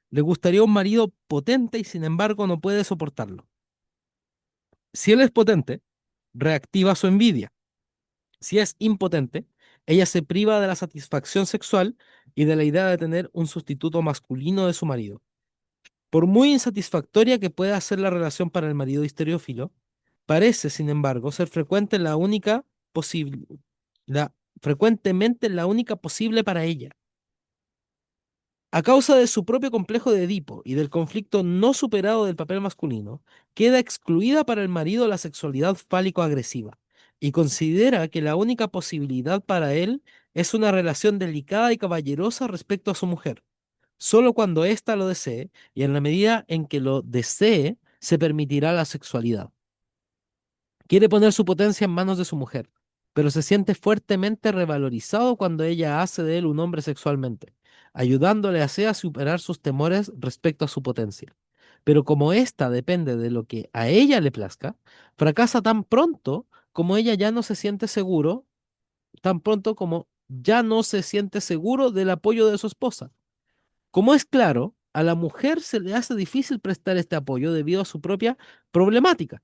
Le gustaría un marido potente y sin embargo no puede soportarlo. Si él es potente, reactiva su envidia. Si es impotente, ella se priva de la satisfacción sexual y de la idea de tener un sustituto masculino de su marido. Por muy insatisfactoria que pueda ser la relación para el marido histeriófilo, parece, sin embargo, ser posible, la, frecuentemente la única posible para ella. A causa de su propio complejo de Edipo y del conflicto no superado del papel masculino, queda excluida para el marido la sexualidad fálico-agresiva y considera que la única posibilidad para él es una relación delicada y caballerosa respecto a su mujer. Solo cuando ésta lo desee y en la medida en que lo desee, se permitirá la sexualidad. Quiere poner su potencia en manos de su mujer, pero se siente fuertemente revalorizado cuando ella hace de él un hombre sexualmente, ayudándole así a superar sus temores respecto a su potencia. Pero como ésta depende de lo que a ella le plazca, fracasa tan pronto como ella ya no se siente seguro, tan pronto como ya no se siente seguro del apoyo de su esposa. Como es claro, a la mujer se le hace difícil prestar este apoyo debido a su propia problemática.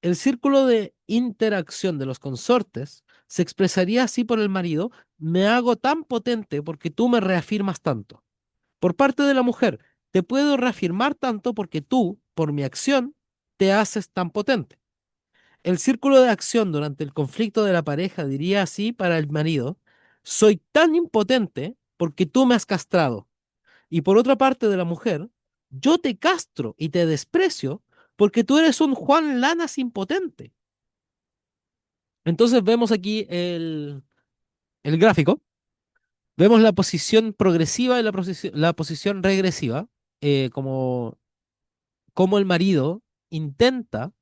El círculo de interacción de los consortes se expresaría así por el marido: me hago tan potente porque tú me reafirmas tanto. Por parte de la mujer, te puedo reafirmar tanto porque tú, por mi acción, te haces tan potente. El círculo de acción durante el conflicto de la pareja diría así para el marido: soy tan impotente porque tú me has castrado. Y por otra parte de la mujer, yo te castro y te desprecio porque tú eres un Juan Lanas impotente. Entonces vemos aquí el gráfico, vemos la posición progresiva y la posición regresiva, como, como el marido intenta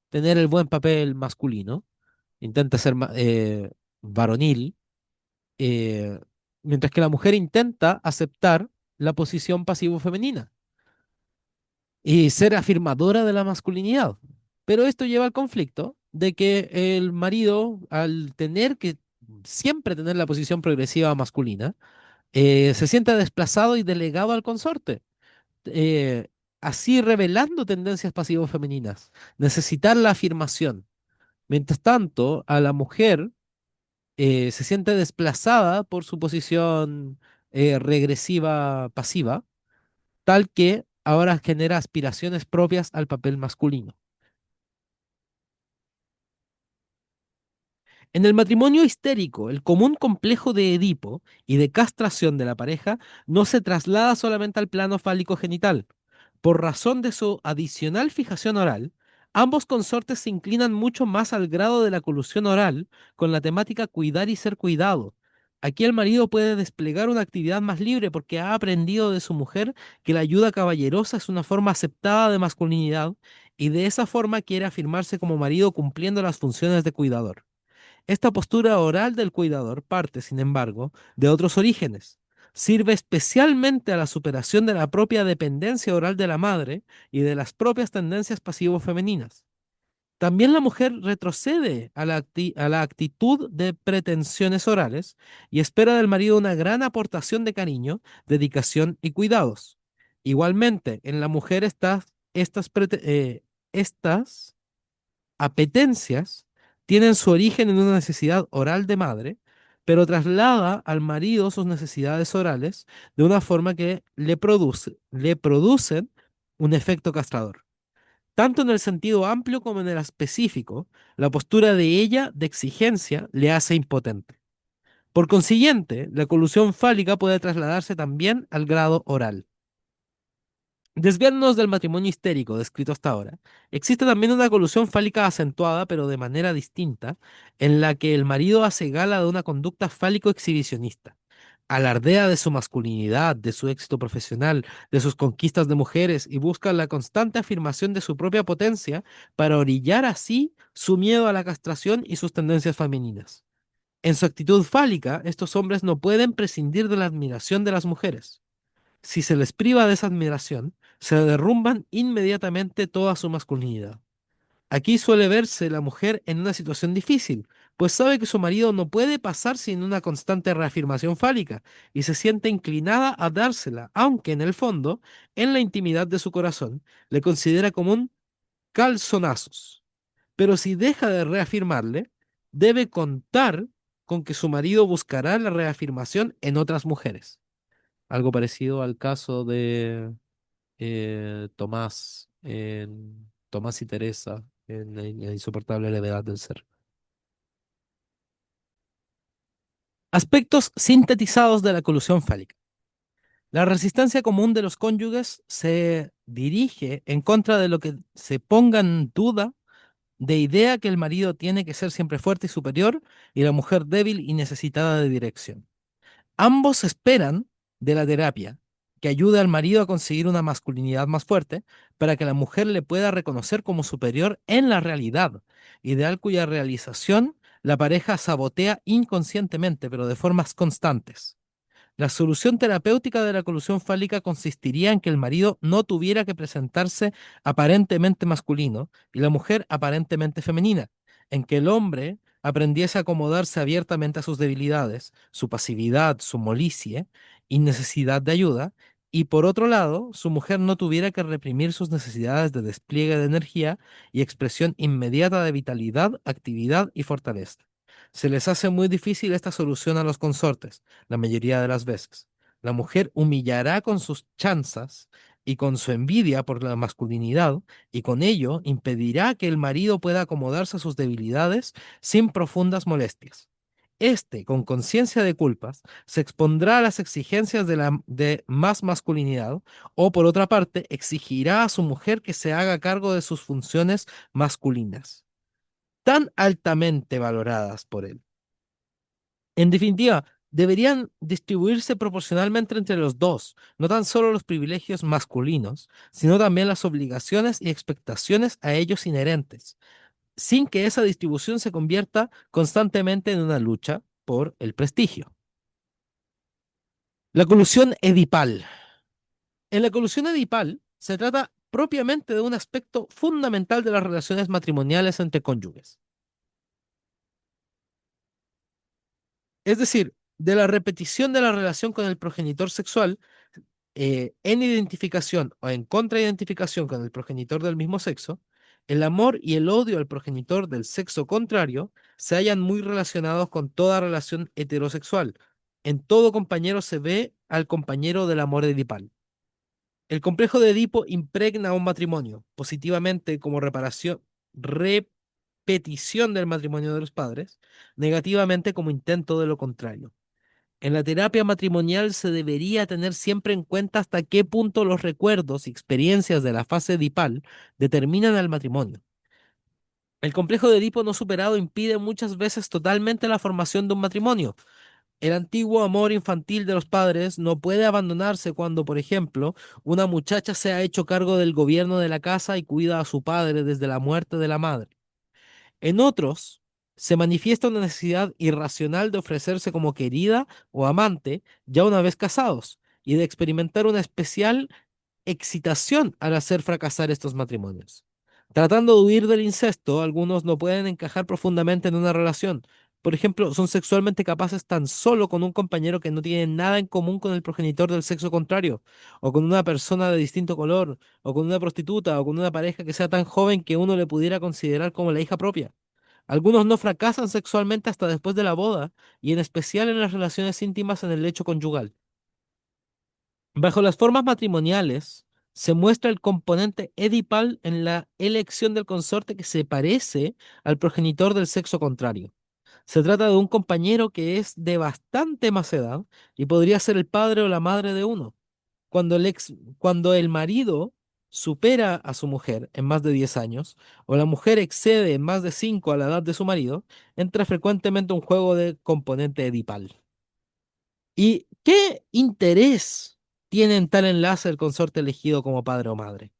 tener el buen papel masculino, intenta ser varonil, eh, mientras que la mujer intenta aceptar la posición pasivo-femenina y ser afirmadora de la masculinidad. Pero esto lleva al conflicto de que el marido, al tener que siempre tener la posición progresiva masculina, se siente desplazado y delegado al consorte, eh, así revelando tendencias pasivo-femeninas, necesitar la afirmación. Mientras tanto, a la mujer se siente desplazada por su posición regresiva pasiva, tal que ahora genera aspiraciones propias al papel masculino. En el matrimonio histérico, el común complejo de Edipo y de castración de la pareja no se traslada solamente al plano fálico-genital. Por razón de su adicional fijación oral, ambos consortes se inclinan mucho más al grado de la colusión oral con la temática cuidar y ser cuidado. Aquí el marido puede desplegar una actividad más libre porque ha aprendido de su mujer que la ayuda caballerosa es una forma aceptada de masculinidad y de esa forma quiere afirmarse como marido cumpliendo las funciones de cuidador. Esta postura oral del cuidador parte, sin embargo, de otros orígenes. Sirve especialmente a la superación de la propia dependencia oral de la madre y de las propias tendencias pasivo-femeninas. También la mujer retrocede a la actitud de pretensiones orales y espera del marido una gran aportación de cariño, dedicación y cuidados. Igualmente, en la mujer estas apetencias tienen su origen en una necesidad oral de madre, pero traslada al marido sus necesidades orales de una forma que le producen un efecto castrador. Tanto en el sentido amplio como en el específico, la postura de ella de exigencia le hace impotente. Por consiguiente, la colusión fálica puede trasladarse también al grado oral. Desviándonos del matrimonio histérico descrito hasta ahora, existe también una colusión fálica acentuada, pero de manera distinta, en la que el marido hace gala de una conducta fálico-exhibicionista. Alardea de su masculinidad, de su éxito profesional, de sus conquistas de mujeres y busca la constante afirmación de su propia potencia para orillar así su miedo a la castración y sus tendencias femeninas. En su actitud fálica, estos hombres no pueden prescindir de la admiración de las mujeres. Si se les priva de esa admiración, se derrumban inmediatamente toda su masculinidad. Aquí suele verse la mujer en una situación difícil, pues sabe que su marido no puede pasar sin una constante reafirmación fálica y se siente inclinada a dársela, aunque en el fondo, en la intimidad de su corazón, le considera como un calzonazos. Pero si deja de reafirmarle, debe contar con que su marido buscará la reafirmación en otras mujeres. Algo parecido al caso de Tomás y Teresa en la insoportable levedad del ser. Aspectos sintetizados de la colusión fálica. La resistencia común de los cónyuges se dirige en contra de lo que se ponga en duda de idea que el marido tiene que ser siempre fuerte y superior y la mujer débil y necesitada de dirección. Ambos esperan de la terapia que ayude al marido a conseguir una masculinidad más fuerte para que la mujer le pueda reconocer como superior en la realidad, ideal cuya realización la pareja sabotea inconscientemente, pero de formas constantes. La solución terapéutica de la colusión fálica consistiría en que el marido no tuviera que presentarse aparentemente masculino y la mujer aparentemente femenina, en que el hombre aprendiese a acomodarse abiertamente a sus debilidades, su pasividad, su molicie y necesidad de ayuda, y por otro lado, su mujer no tuviera que reprimir sus necesidades de despliegue de energía y expresión inmediata de vitalidad, actividad y fortaleza. Se les hace muy difícil esta solución a los consortes la mayoría de las veces. La mujer humillará con sus chanzas y con su envidia por la masculinidad, y con ello impedirá que el marido pueda acomodarse a sus debilidades sin profundas molestias. Este, con conciencia de culpas, se expondrá a las exigencias de más masculinidad, o por otra parte, exigirá a su mujer que se haga cargo de sus funciones masculinas, tan altamente valoradas por él. En definitiva, deberían distribuirse proporcionalmente entre los dos, no tan solo los privilegios masculinos, sino también las obligaciones y expectaciones a ellos inherentes, sin que esa distribución se convierta constantemente en una lucha por el prestigio. La colusión edipal. En la colusión edipal se trata propiamente de un aspecto fundamental de las relaciones matrimoniales entre cónyuges. Es decir, de la repetición de la relación con el progenitor sexual en identificación o en contraidentificación con el progenitor del mismo sexo, el amor y el odio al progenitor del sexo contrario se hallan muy relacionados con toda relación heterosexual. En todo compañero se ve al compañero del amor edipal. El complejo de Edipo impregna a un matrimonio positivamente como repetición del matrimonio de los padres, negativamente como intento de lo contrario. En la terapia matrimonial se debería tener siempre en cuenta hasta qué punto los recuerdos y experiencias de la fase edipal determinan al matrimonio. El complejo de Edipo no superado impide muchas veces totalmente la formación de un matrimonio. El antiguo amor infantil de los padres no puede abandonarse cuando, por ejemplo, una muchacha se ha hecho cargo del gobierno de la casa y cuida a su padre desde la muerte de la madre. En otros, se manifiesta una necesidad irracional de ofrecerse como querida o amante ya una vez casados y de experimentar una especial excitación al hacer fracasar estos matrimonios. Tratando de huir del incesto, algunos no pueden encajar profundamente en una relación. Por ejemplo, son sexualmente capaces tan solo con un compañero que no tiene nada en común con el progenitor del sexo contrario, o con una persona de distinto color, o con una prostituta, o con una pareja que sea tan joven que uno le pudiera considerar como la hija propia. Algunos no fracasan sexualmente hasta después de la boda, y en especial en las relaciones íntimas en el lecho conyugal. Bajo las formas matrimoniales, se muestra el componente edipal en la elección del consorte que se parece al progenitor del sexo contrario. Se trata de un compañero que es de bastante más edad y podría ser el padre o la madre de uno. Cuando el marido supera a su mujer en más de 10 años, o la mujer excede en más de 5 a la edad de su marido, entra frecuentemente un juego de componente edipal. ¿Y qué interés tiene en tal enlace el consorte elegido como padre o madre?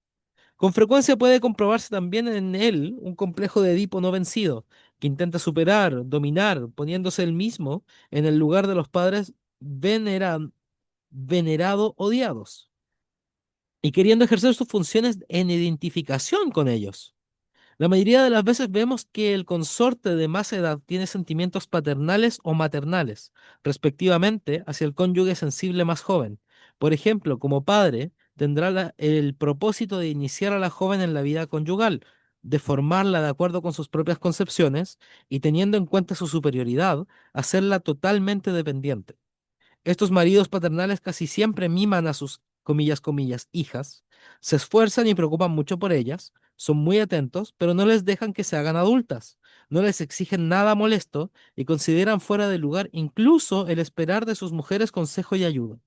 Con frecuencia puede comprobarse también en él un complejo de Edipo no vencido, que intenta superar, dominar, poniéndose él mismo en el lugar de los padres venerado odiados y queriendo ejercer sus funciones en identificación con ellos. La mayoría de las veces vemos que el consorte de más edad tiene sentimientos paternales o maternales, respectivamente, hacia el cónyuge sensible más joven. Por ejemplo, como padre, tendrá el propósito de iniciar a la joven en la vida conyugal, de formarla de acuerdo con sus propias concepciones y teniendo en cuenta su superioridad, hacerla totalmente dependiente. Estos maridos paternales casi siempre miman a sus, comillas, comillas, hijas, se esfuerzan y preocupan mucho por ellas, son muy atentos, pero no les dejan que se hagan adultas, no les exigen nada molesto y consideran fuera de lugar incluso el esperar de sus mujeres consejo y ayuda.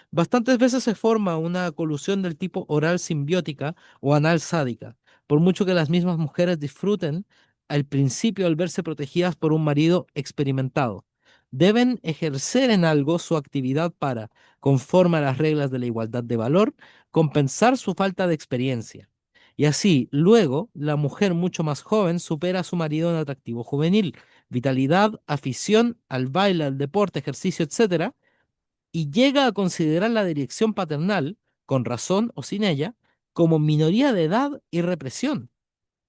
Bastantes veces se forma una colusión del tipo oral simbiótica o anal sádica, por mucho que las mismas mujeres disfruten al principio al verse protegidas por un marido experimentado. deben ejercer en algo su actividad para, conforme a las reglas de la igualdad de valor, compensar su falta de experiencia. Y así, luego, la mujer mucho más joven supera a su marido en atractivo juvenil, vitalidad, afición al baile, al deporte, ejercicio, etcétera, y llega a considerar la dirección paternal, con razón o sin ella, como minoría de edad y represión.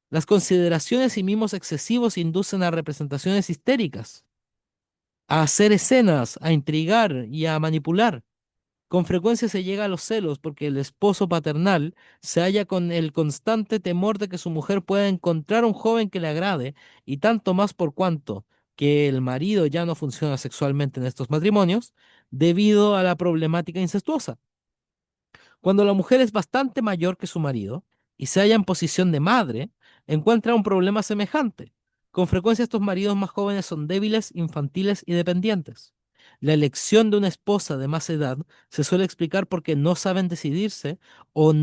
Las consideraciones y mimos excesivos inducen a representaciones histéricas, a hacer escenas, a intrigar y a manipular. Con frecuencia se llega a los celos porque el esposo paternal se halla con el constante temor de que su mujer pueda encontrar un joven que le agrade, y tanto más por cuanto que el marido ya no funciona sexualmente en estos matrimonios debido a la problemática incestuosa. Cuando la mujer es bastante mayor que su marido y se halla en posición de madre, encuentra un problema semejante. Con frecuencia estos maridos más jóvenes son débiles, infantiles y dependientes. La elección de una esposa de más edad se suele explicar porque no saben decidirse o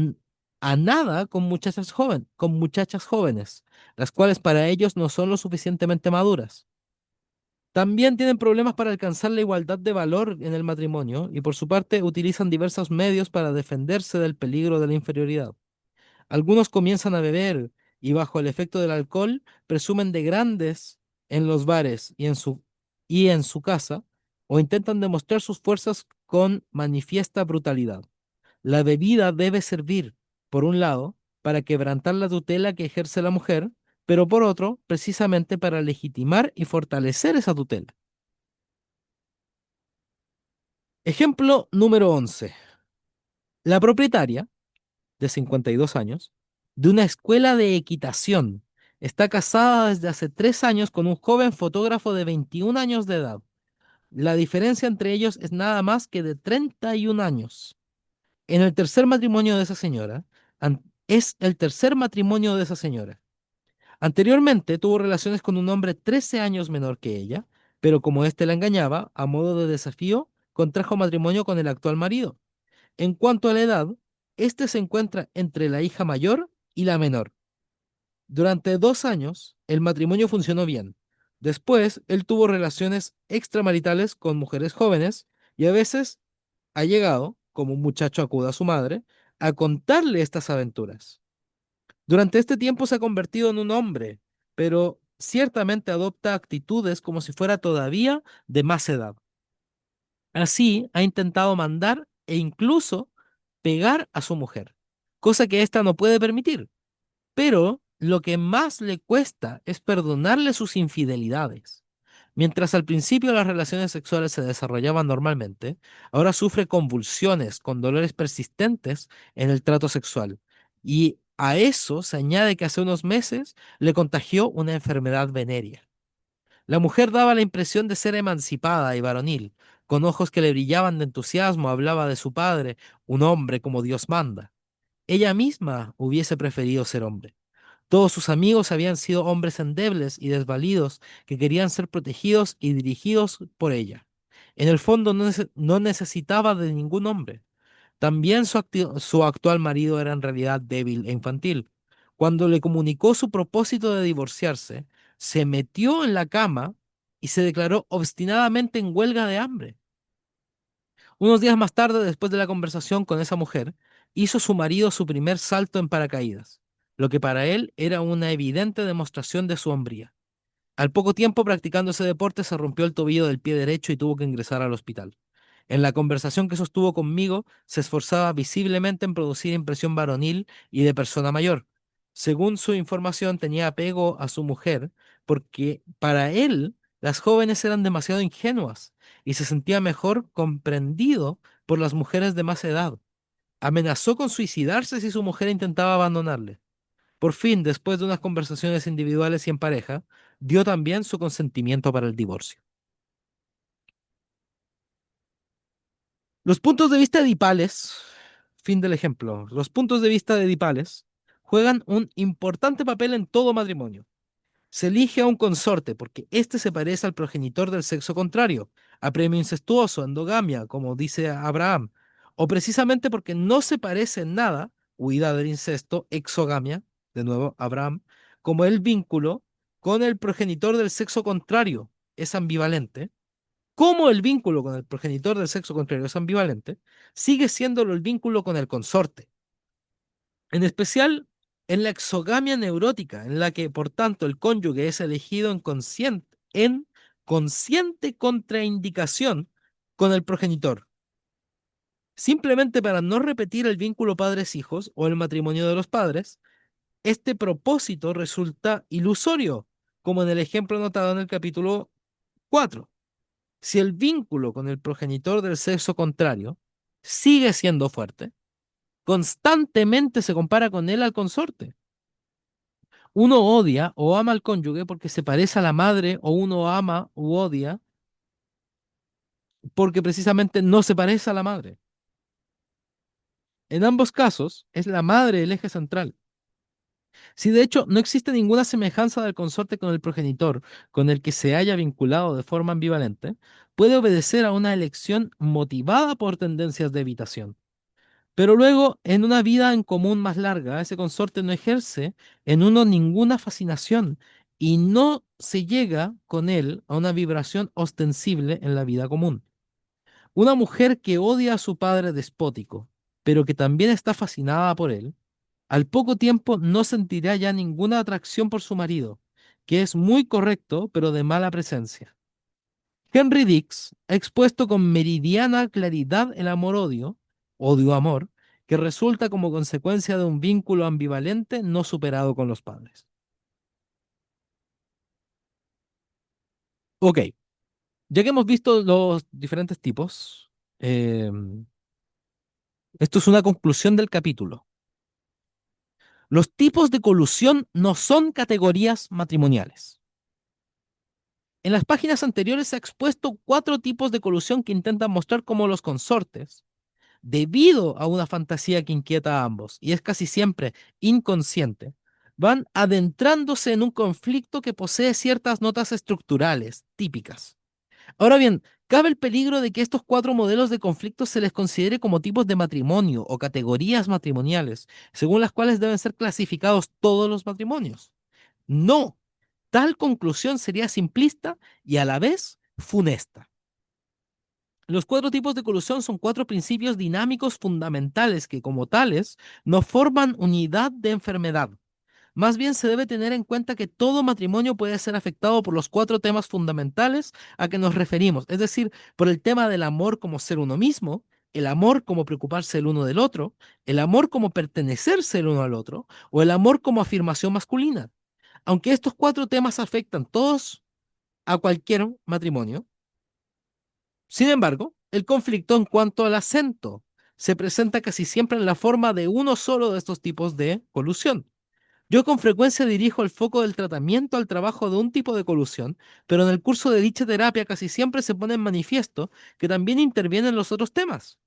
a nada con muchachas jóvenes, las cuales para ellos no son lo suficientemente maduras. También tienen problemas para alcanzar la igualdad de valor en el matrimonio y por su parte utilizan diversos medios para defenderse del peligro de la inferioridad. Algunos comienzan a beber y bajo el efecto del alcohol presumen de grandes en los bares y en su casa, o intentan demostrar sus fuerzas con manifiesta brutalidad. La bebida debe servir, por un lado, para quebrantar la tutela que ejerce la mujer, pero por otro, precisamente para legitimar y fortalecer esa tutela. Ejemplo número 11. La propietaria, de 52 años, de una escuela de equitación, está casada desde hace 3 años con un joven fotógrafo de 21 años de edad. La diferencia entre ellos es nada más que de 31 años. En el tercer matrimonio de esa señora, es el tercer matrimonio de esa señora. Anteriormente tuvo relaciones con un hombre 13 años menor que ella, pero como éste la engañaba, a modo de desafío, contrajo matrimonio con el actual marido. En cuanto a la edad, este se encuentra entre la hija mayor y la menor. Durante 2 años, el matrimonio funcionó bien. Después, él tuvo relaciones extramaritales con mujeres jóvenes y a veces ha llegado, como un muchacho acude a su madre, a contarle estas aventuras. Durante este tiempo se ha convertido en un hombre, pero ciertamente adopta actitudes como si fuera todavía de más edad. Así ha intentado mandar e incluso pegar a su mujer, cosa que ésta no puede permitir. Pero lo que más le cuesta es perdonarle sus infidelidades. Mientras al principio las relaciones sexuales se desarrollaban normalmente, ahora sufre convulsiones con dolores persistentes en el trato sexual. Y a eso se añade que hace unos meses le contagió una enfermedad venérea. La mujer daba la impresión de ser emancipada y varonil. Con ojos que le brillaban de entusiasmo, hablaba de su padre, un hombre como Dios manda. Ella misma hubiese preferido ser hombre. Todos sus amigos habían sido hombres endebles y desvalidos que querían ser protegidos y dirigidos por ella. En el fondo no necesitaba de ningún hombre. También su actual marido era en realidad débil e infantil. Cuando le comunicó su propósito de divorciarse, se metió en la cama y se declaró obstinadamente en huelga de hambre. Unos días más tarde, después de la conversación con esa mujer, hizo su marido su primer salto en paracaídas, lo que para él era una evidente demostración de su hombría. Al poco tiempo practicando ese deporte se rompió el tobillo del pie derecho y tuvo que ingresar al hospital. En la conversación que sostuvo conmigo, se esforzaba visiblemente en producir impresión varonil y de persona mayor. Según su información, tenía apego a su mujer porque para él las jóvenes eran demasiado ingenuas y se sentía mejor comprendido por las mujeres de más edad. Amenazó con suicidarse si su mujer intentaba abandonarle. Por fin, después de unas conversaciones individuales y en pareja, dio también su consentimiento para el divorcio. Los puntos de vista edipales, fin del ejemplo, los puntos de vista de edipales juegan un importante papel en todo matrimonio. Se elige a un consorte porque éste se parece al progenitor del sexo contrario, a premio incestuoso, endogamia, como dice Abraham, o precisamente porque no se parece en nada, huida del incesto, exogamia, de nuevo Abraham, como el vínculo con el progenitor del sexo contrario es ambivalente, Como el vínculo con el progenitor del sexo contrario es ambivalente, sigue siéndolo el vínculo con el consorte. En especial en la exogamia neurótica, en la que, por tanto, el cónyuge es elegido en consciente contraindicación con el progenitor, simplemente para no repetir el vínculo padres-hijos o el matrimonio de los padres. Este propósito resulta ilusorio, como en el ejemplo notado en el capítulo 4. Si el vínculo con el progenitor del sexo contrario sigue siendo fuerte, constantemente se compara con él al consorte. Uno odia o ama al cónyuge porque se parece a la madre, o uno ama u odia porque precisamente no se parece a la madre. En ambos casos, es la madre el eje central. Si de hecho no existe ninguna semejanza del consorte con el progenitor con el que se haya vinculado de forma ambivalente, puede obedecer a una elección motivada por tendencias de evitación. Pero luego, en una vida en común más larga, ese consorte no ejerce en uno ninguna fascinación y no se llega con él a una vibración ostensible en la vida común. Una mujer que odia a su padre despótico, pero que también está fascinada por él, al poco tiempo no sentirá ya ninguna atracción por su marido, que es muy correcto, pero de mala presencia. Henry Dix ha expuesto con meridiana claridad el amor-odio, odio-amor, que resulta como consecuencia de un vínculo ambivalente no superado con los padres. Ok, ya que hemos visto los diferentes tipos, eh, esto es una conclusión del capítulo. Los tipos de colusión no son categorías matrimoniales. En las páginas anteriores se ha expuesto 4 tipos de colusión que intentan mostrar cómo los consortes, debido a una fantasía que inquieta a ambos, y es casi siempre inconsciente, van adentrándose en un conflicto que posee ciertas notas estructurales típicas. Ahora bien, cabe el peligro de que estos 4 modelos de conflicto se les considere como tipos de matrimonio o categorías matrimoniales, según las cuales deben ser clasificados todos los matrimonios. No, tal conclusión sería simplista y a la vez funesta. Los 4 tipos de colusión son 4 principios dinámicos fundamentales que, como tales, no forman unidad de enfermedad. Más bien se debe tener en cuenta que todo matrimonio puede ser afectado por los 4 temas fundamentales a que nos referimos, es decir, por el tema del amor como ser uno mismo, el amor como preocuparse el uno del otro, el amor como pertenecerse el uno al otro, o el amor como afirmación masculina. Aunque estos 4 temas afectan todos a cualquier matrimonio, sin embargo, el conflicto en cuanto al acento se presenta casi siempre en la forma de uno solo de estos tipos de colusión. Yo con frecuencia dirijo el foco del tratamiento al trabajo de un tipo de colusión, pero en el curso de dicha terapia casi siempre se pone en manifiesto que también intervienen los otros temas.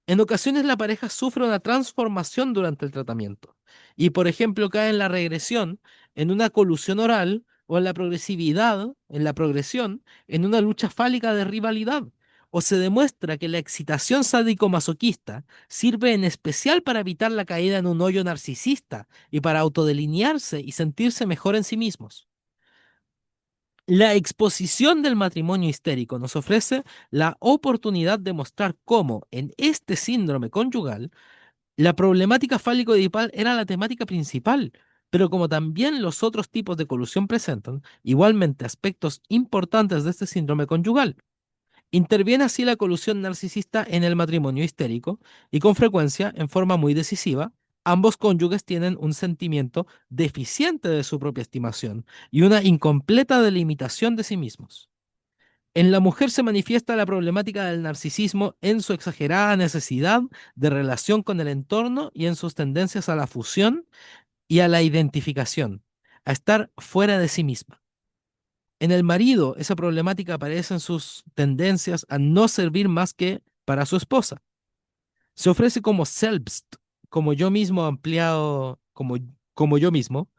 En ocasiones la pareja sufre una transformación durante el tratamiento y, por ejemplo, cae en la regresión, en una colusión oral o en la progresividad, en la progresión, en una lucha fálica de rivalidad. O se demuestra que la excitación sádico-masoquista sirve en especial para evitar la caída en un hoyo narcisista y para autodelinearse y sentirse mejor en sí mismos. La exposición del matrimonio histérico nos ofrece la oportunidad de mostrar cómo en este síndrome conyugal la problemática fálico-oedipal era la temática principal, pero como también los otros tipos de colusión presentan igualmente aspectos importantes de este síndrome conyugal. Interviene así la colusión narcisista en el matrimonio histérico y con frecuencia, en forma muy decisiva, ambos cónyuges tienen un sentimiento deficiente de su propia estimación y una incompleta delimitación de sí mismos. En la mujer se manifiesta la problemática del narcisismo en su exagerada necesidad de relación con el entorno y en sus tendencias a la fusión y a la identificación, a estar fuera de sí misma. En el marido, esa problemática aparece en sus tendencias a no servir más que para su esposa. Se ofrece como selbst, como yo mismo ampliado, como yo mismo,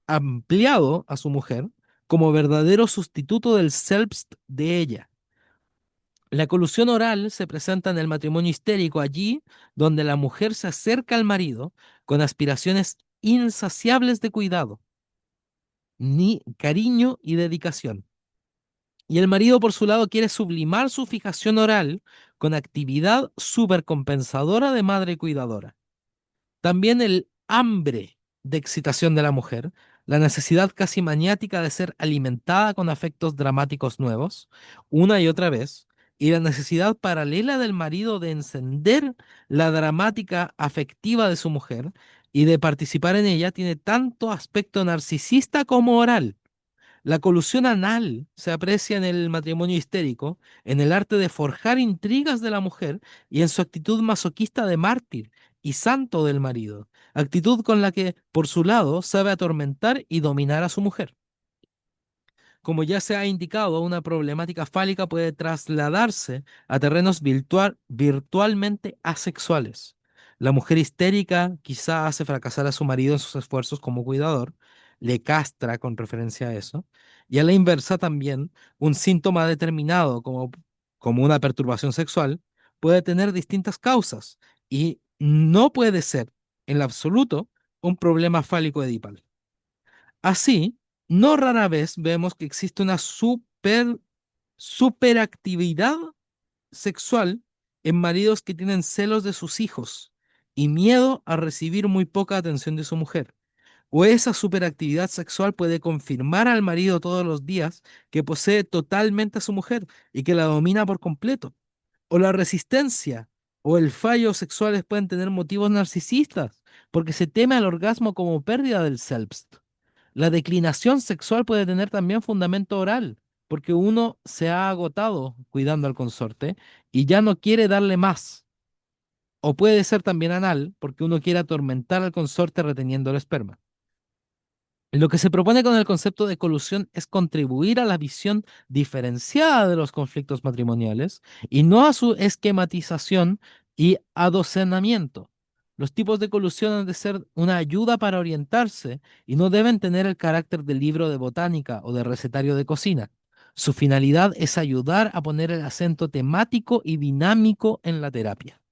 ampliado a su mujer, como verdadero sustituto del selbst de ella. La colusión oral se presenta en el matrimonio histérico allí donde la mujer se acerca al marido con aspiraciones insaciables de cuidado, ni cariño y dedicación, Y el marido, por su lado, quiere sublimar su fijación oral con actividad supercompensadora de madre cuidadora. También el hambre de excitación de la mujer, la necesidad casi maniática de ser alimentada con afectos dramáticos nuevos, una y otra vez, y la necesidad paralela del marido de encender la dramática afectiva de su mujer y de participar en ella, tiene tanto aspecto narcisista como oral. La colusión anal se aprecia en el matrimonio histérico, en el arte de forjar intrigas de la mujer y en su actitud masoquista de mártir y santo del marido, actitud con la que, por su lado, sabe atormentar y dominar a su mujer. Como ya se ha indicado, una problemática fálica puede trasladarse a terrenos virtualmente asexuales. La mujer histérica quizá hace fracasar a su marido en sus esfuerzos como cuidador, le castra con referencia a eso, y a la inversa también, un síntoma determinado como una perturbación sexual puede tener distintas causas y no puede ser, en lo absoluto, un problema fálico edipal. Así, no rara vez vemos que existe una superactividad sexual en maridos que tienen celos de sus hijos y miedo a recibir muy poca atención de su mujer. O esa superactividad sexual puede confirmar al marido todos los días que posee totalmente a su mujer y que la domina por completo. O la resistencia o el fallo sexuales pueden tener motivos narcisistas, porque se teme al orgasmo como pérdida del selbst. La declinación sexual puede tener también fundamento oral, porque uno se ha agotado cuidando al consorte y ya no quiere darle más. O puede ser también anal, porque uno quiere atormentar al consorte reteniendo el esperma. Lo que se propone con el concepto de colusión es contribuir a la visión diferenciada de los conflictos matrimoniales y no a su esquematización y adocenamiento. Los tipos de colusión han de ser una ayuda para orientarse y no deben tener el carácter de libro de botánica o de recetario de cocina. Su finalidad es ayudar a poner el acento temático y dinámico en la terapia.